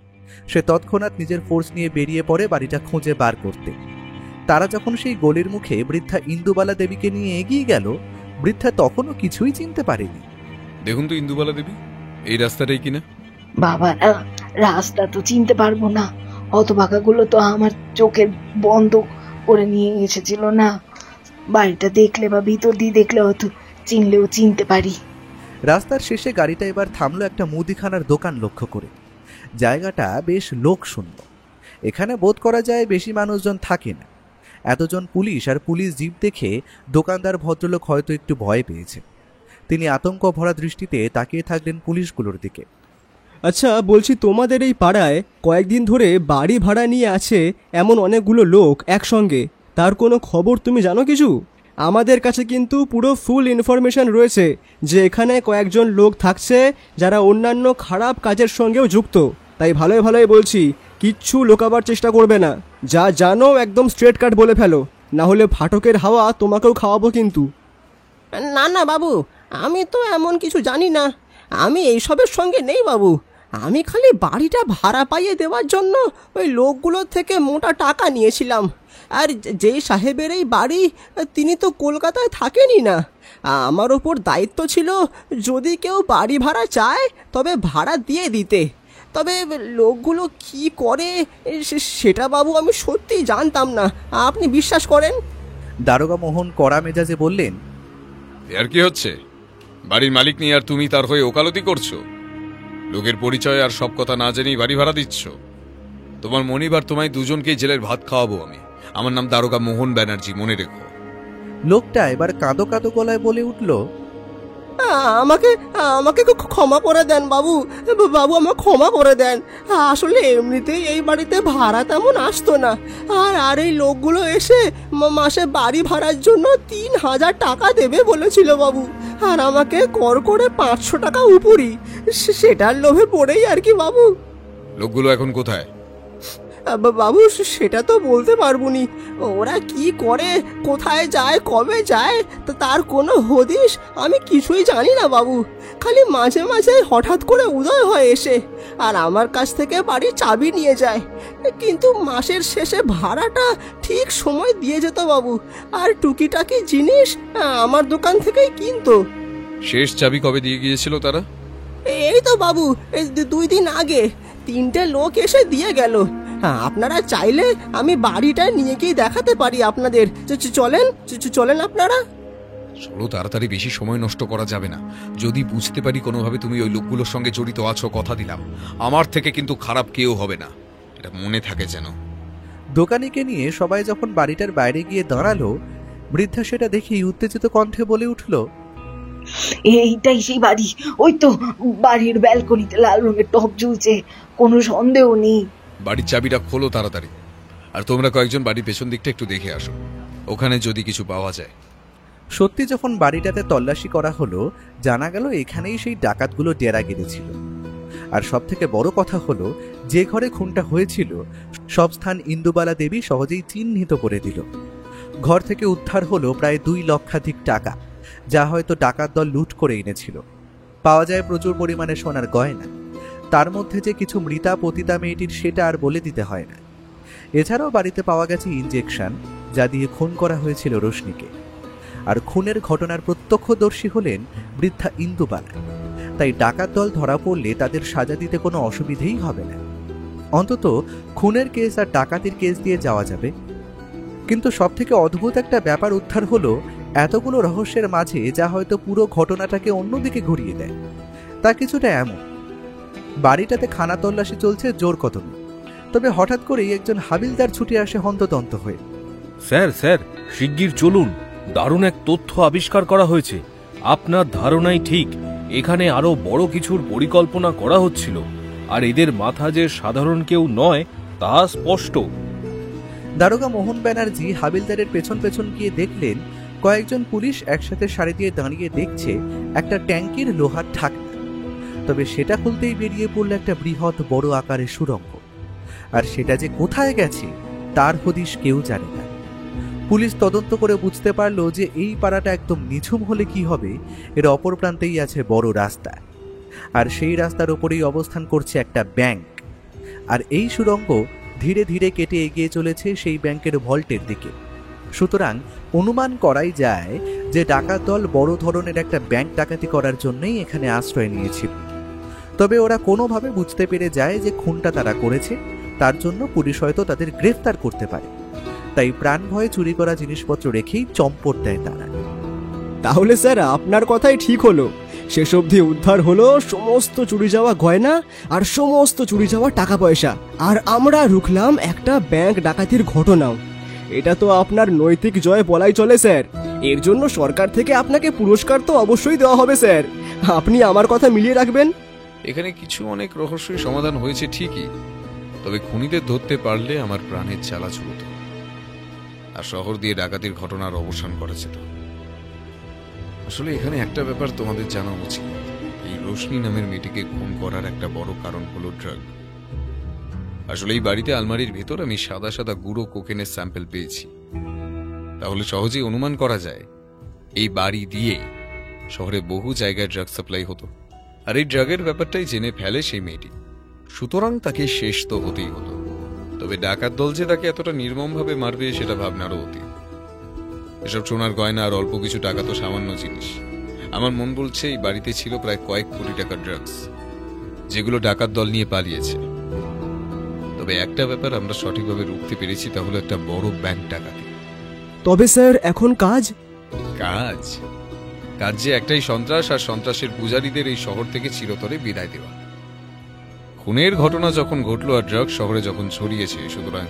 সে তৎক্ষণাৎ নিজের ফোর্স নিয়ে বেরিয়ে পড়ে বাড়িটা খুঁজে বার করতে। তারা যখন সেই গলির মুখে বৃদ্ধা ইন্দুবালা দেবীকে নিয়ে এগিয়ে গেল, বৃদ্ধা তখনও কিছুই চিনতে পারেনি। দেখুন তো ইন্দুবালা দেবী, এই রাস্তাটাই কিনা? বাবা রাস্তা তো চিনতে পারবো না, হতভাগাগুলো তো আমার চোখের বন্ধ করে নিয়ে এসেছিল না। বাড়িটা দেখলে বা ভিতর দিয়ে দেখলে হয়তো চিনলেও চিনতে পারি। রাস্তার শেষে গাড়িটা এবার থামলো একটা মুদিখানার দোকান লক্ষ্য করে। জায়গাটা বেশ লোকশূন্য। এখানে বোধ করা যায় বেশি মানুষজন থাকে না। এতজন পুলিশ আর পুলিশ জিপ দেখে দোকানদার ভদ্রলোক হয়তো একটু ভয় পেয়েছে। তিনি আতঙ্ক ভরা দৃষ্টিতে তাকিয়ে থাকলেন পুলিশগুলোর দিকে। আচ্ছা বলছি, তোমাদের এই পাড়ায় কয়েকদিন ধরে বাড়ি ভাড়া নিয়ে আছে এমন অনেকগুলো লোক একসঙ্গে, তার কোনো খবর তুমি জানো কিছু? আমাদের কাছে কিন্তু পুরো ফুল ইনফরমেশন রয়েছে যে এখানে কয়েকজন লোক থাকছে যারা অন্যান্য খারাপ কাজের সঙ্গেও যুক্ত। তাই ভালোই ভালোই বলছি, কিচ্ছু লোকাবার চেষ্টা করবে না। যা জানো একদম স্ট্রেট কাট বলে ফেলো, না হলে ফাটকের হাওয়া তোমাকেও খাওয়াবো কিন্তু। না না বাবু, আমি তো এমন কিছু জানি না, আমি এইসবের সঙ্গে নেই বাবু। আমি খালি বাড়িটা ভাড়া পাইয়ে দেওয়ার জন্য ওই লোকগুলোর থেকে মোটা টাকা নিয়েছিলাম। আর যেই সাহেবের এই বাড়ি, তিনি তো কলকাতায় থাকেনই না। আমার ওপর দায়িত্ব ছিল যদি কেউ বাড়ি ভাড়া চায় তবে ভাড়া দিয়ে দিতে। তবে লোকগুলো কি করে সেটা বাবু আমি সত্যিই জানতাম না, আপনি বিশ্বাস করেন। দারোগা মোহন কড়া মেজাজে বললেন, আর কি হচ্ছে? বাড়ির মালিক নিয়ে আর তুমি তার হয়ে ওকালতি করছো? লোকের পরিচয় আর সব কথা না জেনেই বাড়ি ভাড়া দিচ্ছ? তোমার মনিবার তোমায় দুজনকেই জেলের ভাত খাওয়াবো আমি। আমার নাম দারোগা মোহন ব্যানার্জি, মনে রেখো। লোকটা এবার কাঁদো কাঁদো গলায় বলে উঠল, আমাকে আমাকে ক্ষমা করে দেন বাবু, বাবু আমাকে ক্ষমা করে দেন। আসলে এমনিতেই এই বাড়িতে ভাড়া তেমন আসতো না। আর এই লোকগুলো এসে মাসে বাড়ি ভাড়ার জন্য 3000 টাকা দেবে বলেছিল বাবু। আর আমাকে কর করে 500 টাকা উপরি, সেটার লোভে পড়েই আর কি বাবু। লোকগুলো এখন কোথায়? বাবু সেটা তো বলতে পারবো নি। ওরা কি করে, কোথায় যায়, কবে যায়, তার কোনো হদিশ আমি কিছুই জানি না বাবু। খালি মাঝে মাঝে হঠাৎ করে উদয় হয় এসে আর আমার কাছ থেকে বাড়ির চাবি নিয়ে যায়। কিন্তু মাসের শেষে ভাড়াটা ঠিক সময় দিয়ে যেত বাবু। আর টুকিটাকি জিনিস আমার দোকান থেকেই কিনতো। শেষ চাবি কবে দিয়ে গিয়েছিল তারা? এই তো বাবু 2 দিন আগে 3টে লোক এসে দিয়ে গেল। আপনারা চাইলে আমি বাড়িটা নিয়ে গিয়ে দেখাতে পারি আপনাদের। চলেন চলেন আপনারা। চলো তাড়াতাড়ি, বেশি সময় নষ্ট করা যাবে না। যদি বুঝতে পারি কোনোভাবে তুমি ওই লোকগুলোর সঙ্গে জড়িত আছো, কথা দিলাম আমার থেকে কিন্তু খারাপ কেউ হবে না, এটা মনে থাকে যেন। দোকানিকে নিয়ে সবাই যখন বাড়িটার বাইরে গিয়ে দাঁড়ালো, বৃদ্ধা সেটা দেখেই উত্তেজিত কণ্ঠে বলে উঠল, এইটাই সেই বাড়ি। ওই তো বাড়ির ব্যালকনিতে লাল রঙের টপ ঝুলছে, কোনো সন্দেহ নেই। বাড়ির চাবিটা খোলো তাড়াতাড়ি। আর তোমরা কয়েকজন বাড়ির পেছন দিকটা একটু দেখে আসো, ওখানে যদি কিছু পাওয়া যায়। সত্যি যখন বাড়িটাতে তল্লাশি করা হলো, জানা গেল এখানেই সেই ডাকাতগুলো ডেরা গেড়েছিল। আর সব থেকে বড় কথা হলো, যে ঘরে খুনটা হয়েছিল সব স্থান ইন্দুবালা দেবী সহজেই চিহ্নিত করে দিল। ঘর থেকে উদ্ধার হলো প্রায় 2 লক্ষাধিক টাকা, যা হয়তো ডাকাত দল লুট করে এনেছিল। পাওয়া যায় প্রচুর পরিমাণে সোনার গয়না। তার মধ্যে যে কিছু মৃতা পতিতা মেয়েটির, সেটা আর বলে দিতে হয় না। এছাড়াও বাড়িতে পাওয়া গেছে ইনজেকশন, যা দিয়ে খুন করা হয়েছিল রোশনিকে। আর খুনের ঘটনার প্রত্যক্ষদর্শী হলেন বৃদ্ধা ইন্দুবালা। তাই ডাকাত দল ধরা পড়লে তাদের সাজা দিতে কোনো অসুবিধেই হবে না। অন্তত খুনের কেস আর ডাকাতির কেস দিয়ে যাওয়া যাবে। কিন্তু সবথেকে অদ্ভুত একটা ব্যাপার উদ্ধার হলো এতগুলো রহস্যের মাঝে, যা হয়তো পুরো ঘটনাটাকে অন্যদিকে ঘুরিয়ে দেয়। তা কিছুটা এমন, বাড়িটাতে খানা তল্লাশি চলছে জোর কদমে, তবে হঠাৎ করেই একজন হাবিলদার ছুটে আসে হন্তদন্ত হয়ে। স্যার স্যার শিগগির চলুন, দারুণ এক তথ্য আবিষ্কার করা হয়েছে। আপনার ধারণাই ঠিক, এখানে আরো বড় কিছুর পরিকল্পনা করা হচ্ছিল। আর এদের মাথা যে সাধারণ কেউ নয় তা স্পষ্ট। দারোগা মোহন ব্যানার্জি হাবিলদারের পেছন পেছন গিয়ে দেখলেন কয়েকজন পুলিশ একসাথে সারি দিয়ে দাঁড়িয়ে দেখছে একটা ট্যাঙ্কির লোহার ঢাকনা। তবে তবে সেটা খুলতেই বেরিয়ে পড়ল একটা বৃহৎ বড় আকারের সুড়ঙ্গ। আর সেটা যে কোথায় গেছে তার হদিশ কেউ জানে না। পুলিশ তদন্ত করে বুঝতে পারলো যে এই পাড়াটা একদম নিঝুম হলে কি হবে, এর অপর প্রান্তেই আছে বড় রাস্তা, আর সেই রাস্তার ওপরেই অবস্থান করছে একটা ব্যাংক। আর এই সুড়ঙ্গ ধীরে ধীরে কেটে এগিয়ে চলেছে সেই ব্যাংকের ভল্টের দিকে। সুতরাং অনুমান করাই যায় যে ডাকাত দল বড় ধরনের একটা ব্যাংক ডাকাতি করার জন্যই এখানে আশ্রয় নিয়েছিল। তবে ওরা কোনোভাবে বুঝতে পেরে যায় যে খুনটা তারা করেছে, তার জন্য পুলিশ হয়তো তাদের গ্রেফতার করতে পারে, তাই প্রাণ ভয়ে চুরি করা জিনিসপত্র রেখেই চম্পট দেয় তারা। তাহলে স্যার আপনার কথাই ঠিক হলো, শেষ অবধি উদ্ধার হলো সমস্ত চুরি যাওয়া গয়না আর সমস্ত চুরি যাওয়া টাকা পয়সা, আর আমরা রুখলাম একটা ব্যাংক ডাকাতির ঘটনাও। এটা তো আপনার নৈতিক জয় বলাই চলে স্যার। এর জন্য সরকার থেকে আপনাকে পুরস্কার তো অবশ্যই দেওয়া হবে স্যার। আপনি আমার কথা মিলিয়ে রাখবেন। এখানে কিছু অনেক রহস্যই সমাধান হয়েছে ঠিকই, তবে খুনিদের ধরতে পারলে আমার প্রাণের চালা ছুটত, আর শহর দিয়ে ডাকাতির ঘটনার অবসান করেছে। তো আসলে এখানে একটা ব্যাপার তোমাদের জানা উচিত, এই রোশনি নামের মেয়েটিকে খুন করার একটা বড় কারণ হলো ড্রাগ। আসলে এই বাড়িতে আলমারির ভেতর আমি সাদা সাদা গুঁড়ো কোকেনের স্যাম্পল পেয়েছি, তাহলে সহজেই অনুমান করা যায় এই বাড়ি দিয়ে শহরে বহু জায়গায় ড্রাগ সাপ্লাই হতো, আর এই ড্রাগের ব্যাপারটাই জেনে ফেলে সেই মেয়েটি। সুতরাং তাকে শেষ তো হতেই হতো, তবে ডাকাত দল যে তাকে এতটা নির্মমভাবে মারবে সেটা ভাবনারও অতীত। এসব সোনার গয়না আর অল্প কিছু টাকা তো সামান্য জিনিস। আমার মন বলছে এই বাড়িতে ছিল প্রায় কয়েক কোটি টাকার ড্রাগস, যেগুলো ডাকাত দল নিয়ে পালিয়েছে। তবে একটা ব্যাপার আমরা সঠিকভাবে রুখতে পেরেছি, তা হলো একটা বড় ব্যাংক ডাকাতি। তবে স্যার এখন কাজ কাজ যে একটাই, সন্ত্রাস আর সন্ত্রাসের পূজারীদের এই শহর থেকে চিরতরে বিদায় দেওয়া। খুনের ঘটনা যখন ঘটলো আর ড্রাগ শহরে যখন ছড়িয়েছে, সুতরাং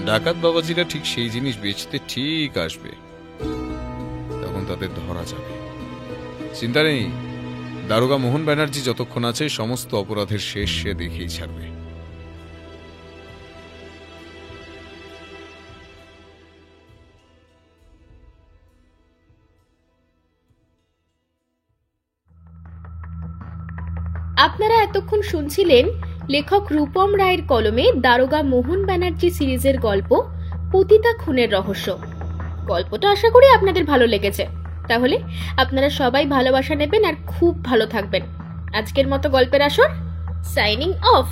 ডাকাত বাবাজিরা ঠিক সেই জিনিস বেচতে ঠিক আসবে, তখন তাদের ধরা যাবে। চিন্তা নেই, দারোগা মোহন ব্যানার্জি যতক্ষণ আছে সমস্ত অপরাধের শেষ সে দেখেই ছাড়বে। আপনারা এতক্ষণ শুনছিলেন লেখক রূপম রায়ের কলমে দারোগা মোহন ব্যানার্জি সিরিজের গল্প পতিতা খুনের রহস্য। গল্পটা আশা করি আপনাদের ভালো লেগেছে। তাহলে আপনারা সবাই ভালোবাসা নেবেন আর খুব ভালো থাকবেন। আজকের মতো গল্পের আসর সাইনিং অফ।